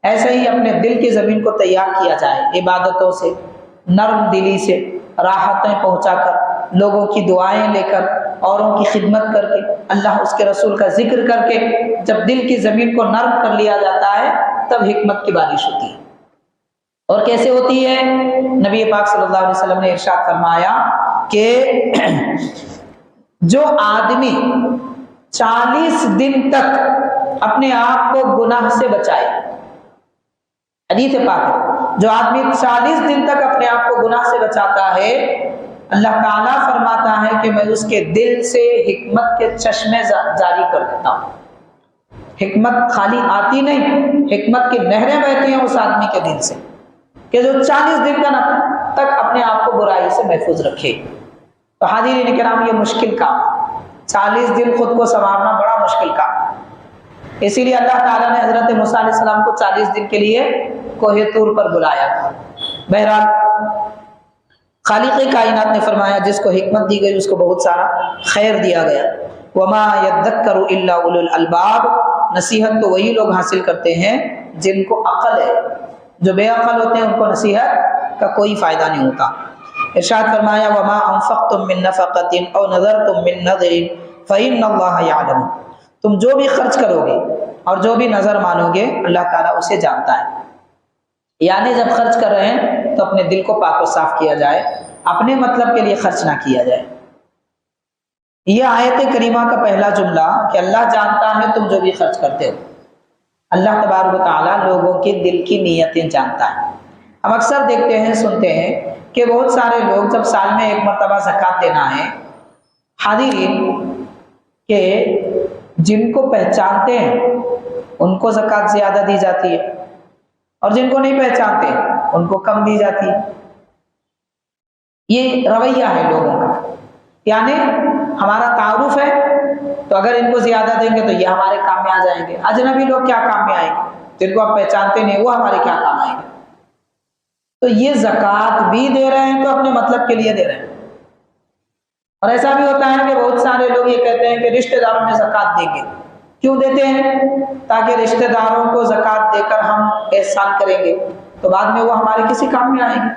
A: ایسے ہی اپنے دل کی زمین کو تیار کیا جائے، عبادتوں سے، نرم دلی سے، راحتیں پہنچا کر، لوگوں کی دعائیں لے کر، اوروں کی خدمت کر کے، اللہ اس کے رسول کا ذکر کر کے جب دل کی زمین کو نرم کر لیا جاتا ہے تب حکمت کی بارش ہوتی ہے۔ اور کیسے ہوتی ہے؟ نبی پاک صلی اللہ علیہ وسلم نے ارشاد فرمایا کہ جو آدمی 40 دن تک اپنے آپ کو گناہ سے بچائے، حدیث پاک ہے، جو آدمی 40 دن تک اپنے آپ کو گناہ سے بچاتا ہے، اللہ تعالیٰ فرماتا ہے کہ میں اس کے دل سے حکمت کے چشمے جاری کر دیتا ہوں۔ حکمت خالی آتی نہیں، حکمت کی نہریں بہتی ہیں اس آدمی کے دل سے، کہ جو 40 دن تک اپنے آپ کو برائی سے محفوظ رکھے۔ تو حاضرین کرام، یہ مشکل کام، 40 دن خود کو سنوارنا بڑا مشکل کام۔ اسی لیے اللہ تعالیٰ نے حضرت موسیٰ علیہ السلام کو 40 دن کے لیے کوہ طور پر بلایا تھا۔ بہرحال خالق کائنات نے فرمایا جس کو حکمت دی گئی اس کو بہت سارا خیر دیا گیا۔ وما يذکر الا اولو الالباب، نصیحت تو وہی لوگ حاصل کرتے ہیں جن کو عقل ہے، جو بے عقل ہوتے ہیں ان کو نصیحت کا کوئی فائدہ نہیں ہوتا۔ ارشاد فرمایا وما انفقتم من نفقۃ او نذرتم من نذر فإن اللہ یعلم، تم جو بھی خرچ کرو گے اور جو بھی نظر مانو گے اللہ تعالیٰ اسے جانتا ہے۔ یعنی جب خرچ کر رہے ہیں تو اپنے دل کو پاک و صاف کیا جائے، اپنے مطلب کے لیے خرچ نہ کیا جائے۔ یہ آیت کریمہ کا پہلا جملہ کہ اللہ جانتا ہے تم جو بھی خرچ کرتے ہو۔ اللہ تبارک و تعالیٰ لوگوں کے دل کی نیتیں جانتا ہے۔ ہم اکثر دیکھتے ہیں، سنتے ہیں کہ بہت سارے لوگ جب سال میں ایک مرتبہ زکوٰۃ دینا ہے، حاضرین کہ جن کو پہچانتے ہیں ان کو زکوٰۃ زیادہ دی جاتی ہے اور جن کو نہیں پہچانتے ان کو کم دی جاتی ہے۔ یہ رویہ ہے لوگوں کا، یعنی ہمارا تعارف ہے تو اگر ان کو زیادہ دیں گے تو یہ ہمارے کام میں آ جائیں گے، اجنبی لوگ کیا کام میں آئیں گے، جن کو آپ پہچانتے نہیں وہ ہمارے کیا کام آئیں گے۔ تو یہ زکوٰۃ بھی دے رہے ہیں تو اپنے مطلب کے لیے دے رہے ہیں۔ اور ایسا بھی ہوتا ہے کہ بہت سارے لوگ یہ کہتے ہیں کہ رشتہ داروں میں زکوٰۃ دیں گے۔ کیوں دیتے ہیں؟ تاکہ رشتہ داروں کو زکوٰۃ دے کر ہم احسان کریں گے تو بعد میں وہ ہمارے کسی کام میں آئیں گے۔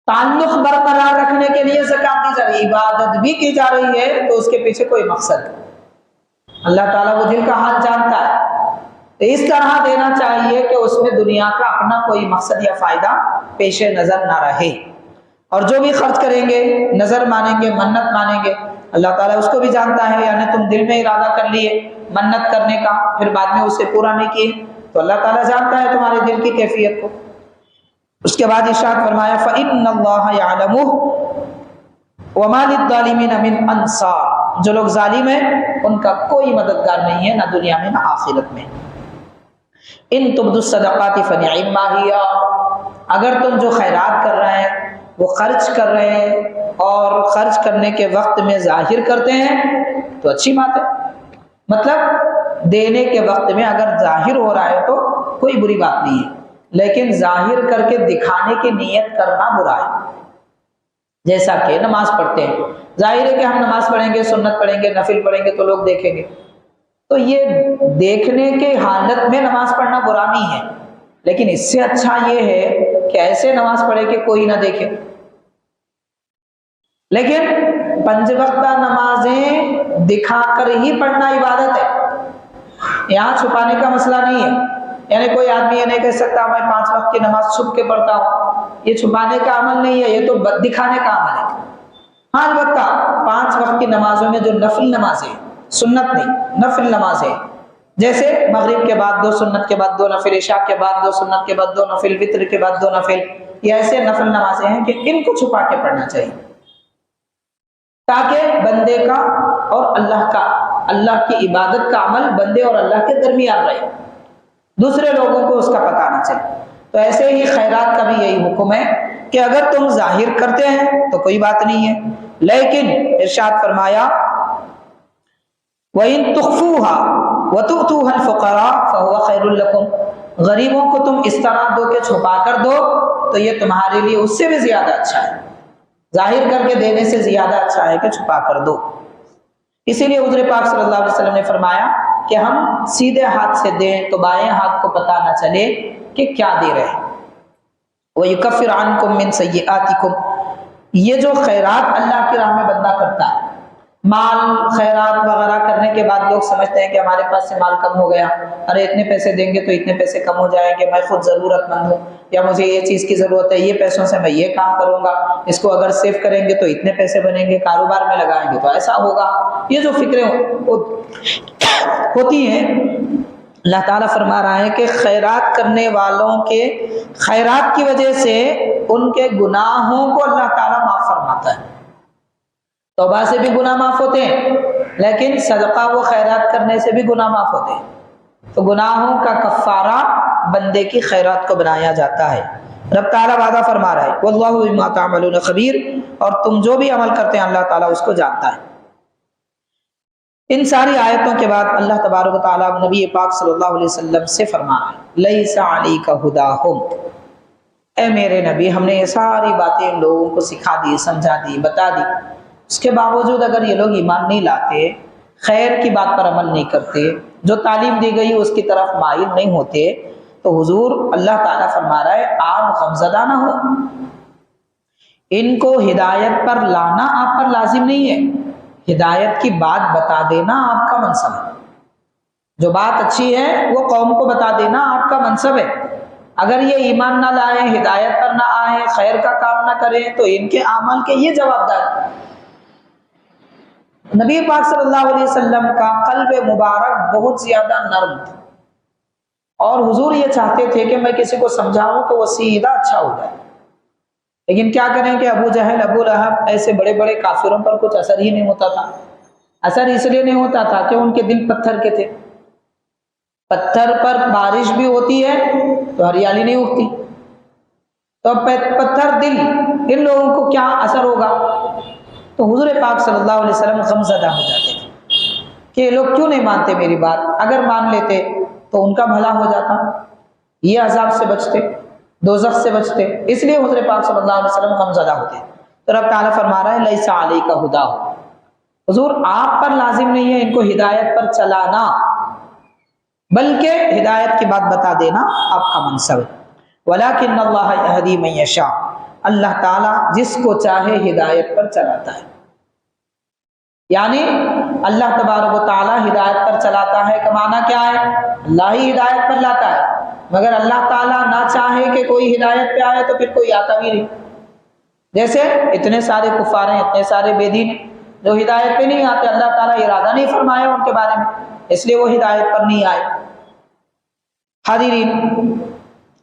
A: تعلق برقرار رکھنے کے لیے زکوٰۃ دی جا رہی ہے، عبادت بھی کی جا رہی ہے تو اس کے پیچھے کوئی مقصد ہے۔ اللہ تعالیٰ وہ دل کا حال جانتا ہے، تو اس طرح دینا چاہیے کہ اس میں دنیا کا اپنا کوئی مقصد یا فائدہ پیش نظر نہ رہے۔ اور جو بھی خرچ کریں گے، نظر مانیں گے، منت مانیں گے، اللہ تعالیٰ اس کو بھی جانتا ہے۔ یعنی تم دل میں ارادہ کر لیے منت کرنے کا، پھر بعد میں اسے پورا نہیں کیے تو اللہ تعالیٰ جانتا ہے تمہارے دل کی کیفیت کو۔ اس کے بعد ارشاد فرمایا فَإِنَّ اللَّهَ يَعْلَمُهُ وَمَا لِلظَّالِمِينَ مِنْ أَنصَارٍ، جو لوگ ظالم ہیں ان کا کوئی مددگار نہیں ہے، نہ دنیا میں نہ آخرت میں۔ إِن تُبْدُوا الصَّدَقَاتِ فَنِعِمَّا هِيَ، اگر تم جو خیرات کر رہے ہیں وہ خرچ کر رہے ہیں اور خرچ کرنے کے وقت میں ظاہر کرتے ہیں تو اچھی بات ہے۔ مطلب دینے کے وقت میں اگر ظاہر ہو رہا ہے تو کوئی بری بات نہیں ہے، لیکن ظاہر کر کے دکھانے کی نیت کرنا برا ہے۔ جیسا کہ نماز پڑھتے ہیں، ظاہر ہے کہ ہم نماز پڑھیں گے، سنت پڑھیں گے، نفل پڑھیں گے تو لوگ دیکھیں گے، تو یہ دیکھنے کے حالت میں نماز پڑھنا برا نہیں ہے، لیکن اس سے اچھا یہ ہے کہ ایسے نماز پڑھے کہ کوئی نہ دیکھے۔ لیکن 5 وقتہ نمازیں دکھا کر ہی پڑھنا عبادت ہے، یہاں چھپانے کا مسئلہ نہیں ہے۔ یعنی کوئی آدمی یہ نہیں کہہ سکتا میں 5 وقت کی نماز چھپ کے پڑھتا ہوں، یہ چھپانے کا عمل نہیں ہے، یہ تو دکھانے کا عمل ہے۔ ہاں البتہ 5 وقت کی نمازوں میں جو نفل نمازیں، سنت نہیں نفل نمازیں، جیسے مغرب کے بعد 2 سنت کے بعد 2 نفل، عشاء کے بعد 2 سنت کے بعد 2 نفل، وتر کے بعد 2 نفل، یہ ایسے نفل نمازیں ہیں کہ ان کو چھپا کے پڑھنا چاہیے تاکہ بندے کا اور اللہ کی عبادت کا عمل بندے اور اللہ کے درمیان رہے، دوسرے لوگوں کو اس کا پتہ نہ چلے۔ تو ایسے ہی خیرات کا بھی یہی حکم ہے کہ اگر تم ظاہر کرتے ہیں تو کوئی بات نہیں ہے، لیکن ارشاد فرمایا وَإِن تُخْفُوهَا وَتُؤْتُوهَا الْفُقَرَاءَ فَهُوَ خَيْرٌ لَكُمْ، غریبوں کو تم اس طرح دو کہ چھپا کر دو تو یہ تمہارے لیے اس سے بھی زیادہ اچھا ہے، ظاہر کر کے دینے سے زیادہ اچھا ہے کہ چھپا کر دو۔ اسی لیے حضور پاک صلی اللہ علیہ وسلم نے فرمایا کہ ہم سیدھے ہاتھ سے دیں تو بائیں ہاتھ کو پتہ نہ چلے کہ کیا دے رہے ہیں۔ وَيُكَفِّرْ عَنْكُم مِّن سَيِّئَاتِكُم، یہ جو خیرات اللہ کی راہ میں بندہ کرتا ہے، مال خیرات وغیرہ کرنے کے بعد لوگ سمجھتے ہیں کہ ہمارے پاس سے مال کم ہو گیا، ارے اتنے پیسے دیں گے تو اتنے پیسے کم ہو جائیں گے، میں خود ضرورت مند ہوں یا مجھے یہ چیز کی ضرورت ہے، یہ پیسوں سے میں یہ کام کروں گا، اس کو اگر سیو کریں گے تو اتنے پیسے بنیں گے، کاروبار میں لگائیں گے تو ایسا ہوگا، یہ جو فکریں ہوتی ہیں۔ اللہ تعالیٰ فرما رہا ہے کہ خیرات کرنے والوں کے خیرات کی وجہ سے ان کے گناہوں کو اللہ تعالیٰ معاف فرماتا ہے۔ توبہ سے بھی گناہ معاف ہوتے ہیں، لیکن صدقہ و خیرات کرنے سے بھی گناہ معاف ہوتے ہیں، تو گناہوں کا کفارہ بندے کی خیرات کو بنایا جاتا ہے۔ رب تعالیٰ وعدہ فرما رہا ہے واللہ بما تعملون خبیر، اور تم جو بھی عمل کرتے ہیں اللہ تعالیٰ اس کو جانتا ہے۔ ان ساری آیتوں کے بعد اللہ تبارک و تعالیٰ نبی پاک صلی اللہ علیہ وسلم سے فرما رہا ہے لیس علیک ھداھم، اے میرے نبی ہم نے یہ ساری باتیں ان لوگوں کو سکھا دی، سمجھا دی، بتا دی، اس کے باوجود اگر یہ لوگ ایمان نہیں لاتے، خیر کی بات پر عمل نہیں کرتے، جو تعلیم دی گئی اس کی طرف مائل نہیں ہوتے، تو حضور اللہ تعالیٰ فرما رہا ہے آپ غمزدہ نہ ہو، ان کو ہدایت پر لانا آپ پر لازم نہیں ہے، ہدایت کی بات بتا دینا آپ کا منصب ہے، جو بات اچھی ہے وہ قوم کو بتا دینا آپ کا منصب ہے۔ اگر یہ ایمان نہ لائیں، ہدایت پر نہ آئیں، خیر کا کام نہ کریں تو ان کے اعمال کے یہ جواب دار ہے۔ نبی پاک صلی اللہ علیہ وسلم کا قلب مبارک بہت زیادہ نرم تھا، اور حضور یہ چاہتے تھے کہ میں کسی کو سمجھاؤں تو وہ سیدھا اچھا ہو جائے، لیکن کیا کریں کہ ابو جہل، ابو لہب ایسے بڑے بڑے کافروں پر کچھ اثر ہی نہیں ہوتا تھا۔ اثر اس لیے نہیں ہوتا تھا کہ ان کے دل پتھر کے تھے، پتھر پر بارش بھی ہوتی ہے تو ہریالی نہیں اگتی، تو پتھر دل، ان لوگوں کو کیا اثر ہوگا؟ تو حضور پاک صلی اللہ علیہ وسلم غمزدہ ہو جاتے تھے کہ یہ لوگ کیوں نہیں مانتے میری بات، اگر مان لیتے تو ان کا بھلا ہو جاتا، یہ عذاب سے بچتے، دوزخ سے بچتے، اس لیے حضور پاک صلی اللہ علیہ وسلم غمزدہ ہوتے۔ تو رب تعالیٰ فرما رہا ہے لیس علیک ھداھم، حضور آپ پر لازم نہیں ہے ان کو ہدایت پر چلانا، بلکہ ہدایت کی بات بتا دینا آپ کا منصب ہے۔ وَلَٰكِنَّ اللَّهَ يَهْدِي مَن يَشَاءُ، اللہ تعالیٰ جس کو چاہے ہدایت پر چلاتا ہے، یعنی اللہ تبارک و تعالیٰ ہدایت پر چلاتا ہے کا معنی کیا ہے؟ اللہ ہی ہدایت پر لاتا ہے، مگر اللہ تعالیٰ نہ چاہے کہ کوئی ہدایت پہ آئے تو پھر کوئی آتا بھی نہیں۔ جیسے اتنے سارے کفار ہیں، اتنے سارے بے دین ہیں جو ہدایت پہ نہیں آتے، اللہ تعالیٰ ارادہ نہیں فرمایا ان کے بارے میں، اس لیے وہ ہدایت پر نہیں آئے۔ حاضرین،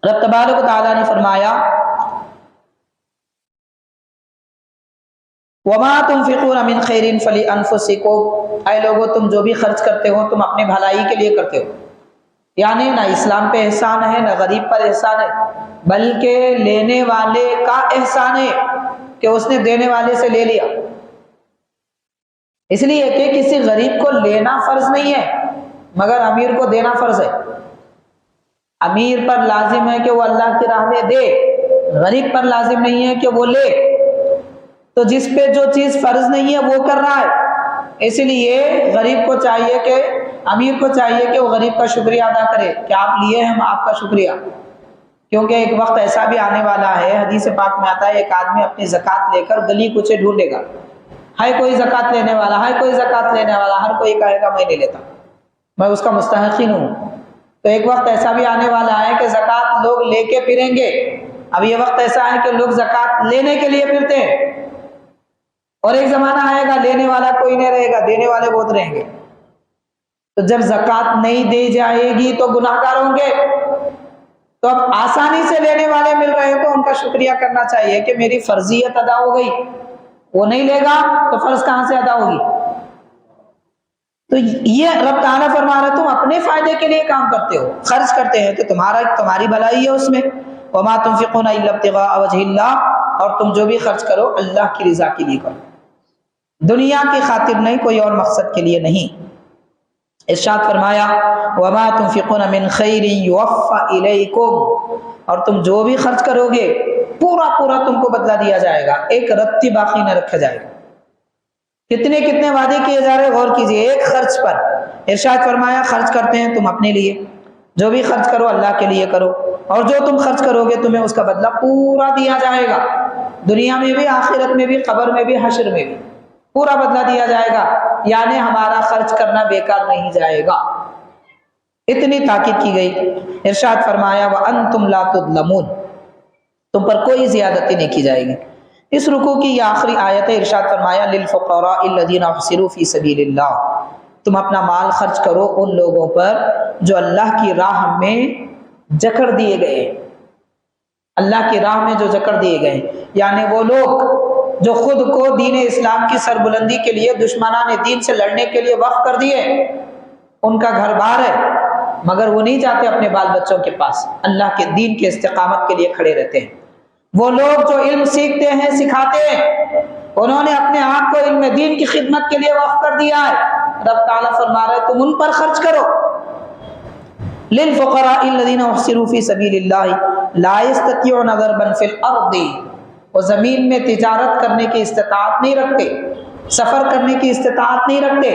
A: رب تبارک و تعالیٰ نے فرمایا وَمَا تُنْفِقُونَ مِنْ خَيْرٍ فَلِأَنفُسِكُمْ، اے لوگو تم جو بھی خرچ کرتے ہو تم اپنے بھلائی کے لیے کرتے ہو، یعنی نہ اسلام پہ احسان ہے، نہ غریب پر احسان ہے، بلکہ لینے والے کا احسان ہے کہ اس نے دینے والے سے لے لیا، اس لیے کہ کسی غریب کو لینا فرض نہیں ہے مگر امیر کو دینا فرض ہے۔ امیر پر لازم ہے کہ وہ اللہ کی راہ میں دے، غریب پر لازم نہیں ہے کہ وہ لے، تو جس پہ جو چیز فرض نہیں ہے وہ کر رہا ہے، اس لیے غریب کو چاہیے کہ امیر کو چاہیے کہ وہ غریب کا شکریہ ادا کرے کہ آپ لیے ہم آپ کا شکریہ، کیونکہ ایک وقت ایسا بھی آنے والا ہے، حدیث پاک میں آتا ہے ایک آدمی اپنی زکوٰۃ لے کر گلی کوچے ڈھونڈے گا، ہے کوئی زکوٰۃ لینے والا، ہے کوئی زکوٰۃ لینے والا، ہر کوئی کہے گا میں نہیں لیتا، میں اس کا مستحقین ہوں۔ تو ایک وقت ایسا بھی آنے والا ہے کہ زکوٰۃ لوگ لے کے پھریں گے، اب یہ وقت ایسا ہے کہ لوگ زکوٰۃ لینے کے لیے پھرتے ہیں، اور ایک زمانہ آئے گا لینے والا کوئی نہیں رہے گا، دینے والے بہت رہیں گے۔ تو جب زکوٰۃ نہیں دی جائے گی تو گناہ گار ہوں گے، تو اب آسانی سے لینے والے مل رہے ہیں تو ان کا شکریہ کرنا چاہیے کہ میری فرضیت ادا ہو گئی، وہ نہیں لے گا تو فرض کہاں سے ادا ہوگی؟ تو یہ رب تعالیٰ فرما رہا ہے تم اپنے فائدے کے لیے کام کرتے ہو، خرچ کرتے ہیں تو تمہاری بھلائی ہے اس میں۔ وَمَا تُنْفِقُونَ إِلَّا ابْتِغَاءَ وَجْهِ اللَّهِ، اور تم جو بھی خرچ کرو اللہ کی رضا کے لیے کرو۔ دنیا کی خاطر نہیں، کوئی اور مقصد کے لیے نہیں۔ ارشاد فرمایا وَمَا تُنْفِقُونَ مِنْ خَيْرٍ يُوَفَّ إِلَيْكُمْ، اور تم جو بھی خرچ کرو گے پورا پورا تم کو بدلہ دیا جائے گا، ایک رتی باقی نہ رکھا جائے گا۔ کتنے کتنے وعدے کیے جا رہے، غور کیجئے ایک خرچ پر۔ ارشاد فرمایا خرچ کرتے ہیں تم اپنے لیے، جو بھی خرچ کرو اللہ کے لیے کرو، اور جو تم خرچ کرو گے تمہیں اس کا بدلہ پورا دیا جائے گا، دنیا میں بھی، آخرت میں بھی، قبر میں بھی، حشر میں بھی پورا بدلہ دیا جائے گا، یعنی ہمارا خرچ کرنا بیکار نہیں جائے گا۔ اتنی تاکید کی گئی۔ ارشاد فرمایا وَأَنْتُمْ لَا تُظْلَمُونَ، تم پر کوئی زیادتی نہیں کی جائے گی۔ اس رکوع کی یہ آخری آیت ہے۔ ارشاد فرمایا لِلْفُقَرَاءِ الَّذِينَ أُحْصِرُوا فِي سَبِيلِ اللَّهِ، تم اپنا مال خرچ کرو ان لوگوں پر جو اللہ کی راہ میں جکڑ دیے گئے، اللہ کی راہ میں جو جکڑ دیے گئے، یعنی وہ لوگ جو خود کو دین اسلام کی سربلندی کے لیے، دشمنان دین سے لڑنے کے لیے وقف کر دیے، ان کا گھر بار ہے مگر وہ نہیں جاتے اپنے بال بچوں کے پاس، اللہ کے دین کے استقامت کے لیے کھڑے رہتے ہیں۔ وہ لوگ جو علم سیکھتے ہیں، سکھاتے ہیں، انہوں نے اپنے آپ کو علم دین کی خدمت کے لیے وقف کر دیا ہے۔ رب تعالیٰ فرما رہے تم ان پر خرچ کرو۔ لِلْفُقَرَاءِ الَّذِينَ اُحْصِرُوا فِي سَبِيلِ اللَّهِ لَا يَسْتَطِيعُونَ ضَرْبًا فِي الْأَرْضِ، وہ زمین میں تجارت کرنے کی استطاعت نہیں رکھتے، سفر کرنے کی استطاعت نہیں رکھتے،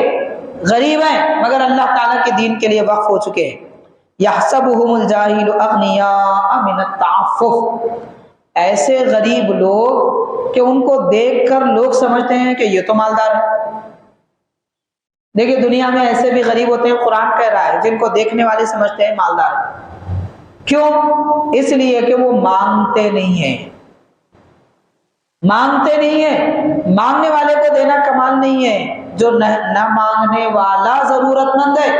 A: غریب ہیں مگر اللہ تعالیٰ کے دین کے لیے وقف ہو چکے ہیں۔ يَحْسَبُهُمُ الْجَاهِلُ أَغْنِيَاءَ مِنَ التَّعَفُّفِ، ایسے غریب لوگ کہ ان کو دیکھ کر لوگ سمجھتے ہیں کہ یہ تو مالدار ہے۔ دیکھیں دنیا میں ایسے بھی غریب ہوتے ہیں، قرآن کہہ رہا ہے، جن کو دیکھنے والے سمجھتے ہیں مالدار ہے۔ کیوں؟ اس لیے کہ وہ مانگتے نہیں ہیں، مانگتے نہیں ہیں۔ مانگنے والے کو دینا کمال نہیں ہے، جو نہ مانگنے والا ضرورت مند ہے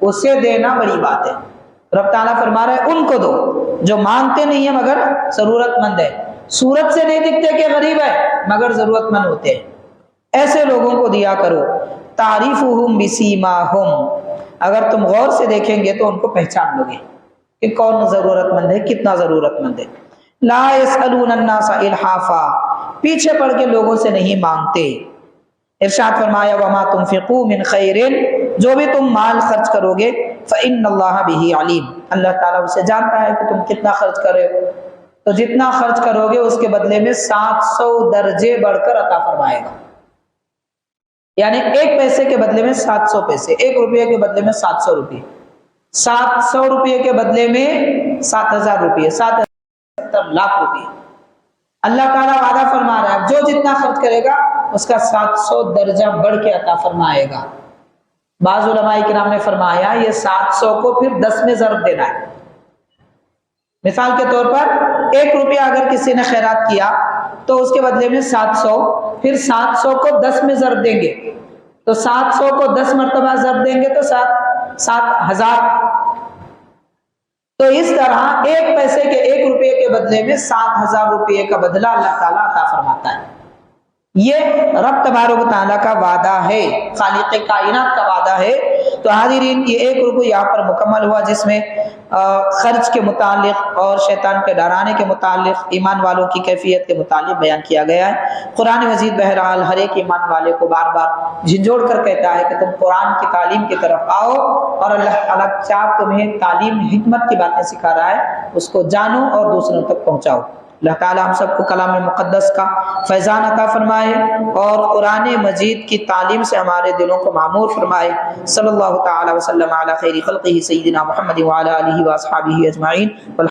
A: اسے دینا بڑی بات ہے۔ رب تعالیٰ فرما رہا ہے ان کو دو جو مانگتے نہیں ہیں مگر ضرورت مند ہے، صورت سے نہیں دکھتے کہ غریب ہے مگر ضرورت مند ہوتے ہیں، ایسے لوگوں کو دیا کرو۔ تعریفہم بسیماہم، اگر تم غور سے دیکھیں گے تو ان کو پہچان لو گے کہ کون ضرورت مند ہے، کتنا ضرورت مند ہے۔ لا یسألون الناس الحافا، پیچھے پڑ کے لوگوں سے نہیں مانگتے۔ ارشاد فرمایا وما تنفقوا من خیر، جو بھی تم مال خرچ کرو گے فإن اللہ بہ علیم، اللہ تعالیٰ اسے جانتا ہے کہ تم کتنا خرچ کرے ہو، تو جتنا خرچ کرو گے اس کے بدلے میں 700 درجے بڑھ کر عطا فرمائے گا، یعنی ایک پیسے کے بدلے میں 700 پیسے، ایک روپے کے بدلے میں 700 روپے، 700 روپے کے بدلے میں 7000 روپے، 70 لاکھ روپے۔ اللہ تعالیٰ وعدہ فرما رہا ہے جو جتنا خرچ کرے گا اس کا 700 درجہ بڑھ کے عطا فرمائے گا۔ بعض علماء کرام نے فرمایا یہ 700 کو پھر 10 میں ضرب دینا ہے۔ مثال کے طور پر 1 روپیہ اگر کسی نے خیرات کیا تو اس کے بدلے میں 700، پھر 700 کو 10 میں ضرب دیں گے تو 700 کو 10 مرتبہ ضرب دیں گے تو 7000۔ تو اس طرح ایک پیسے کے، 1 روپے کے بدلے میں 7000 روپے کا بدلہ اللہ تعالیٰ عطا فرماتا ہے۔ یہ رب تبارک و تعالیٰ کا وعدہ ہے، خالق کائنات کا وعدہ ہے۔ تو حاضرین یہ 1 رکوع یہاں پر مکمل ہوا جس میں خرچ کے متعلق اور شیطان کے ڈرانے کے متعلق، ایمان والوں کی کیفیت کے متعلق بیان کیا گیا ہے۔ قرآن مجید بہرحال ہر ایک ایمان والے کو بار بار جھنجھوڑ کر کہتا ہے کہ تم قرآن کی تعلیم کی طرف آؤ، اور اللہ تعالیٰ کیا تمہیں تعلیم حکمت کی باتیں سکھا رہا ہے اس کو جانو اور دوسروں تک پہنچاؤ۔ اللہ تعالیٰ ہم سب کو کلام مقدس کا فیضان عطا فرمائے اور قرآن مجید کی تعلیم سے ہمارے دلوں کو معمور فرمائے۔ صلی اللہ تعالیٰ وسلم علی خیر خلقہ سیدنا محمد وعلی آلہ واصحابہ اجمعین۔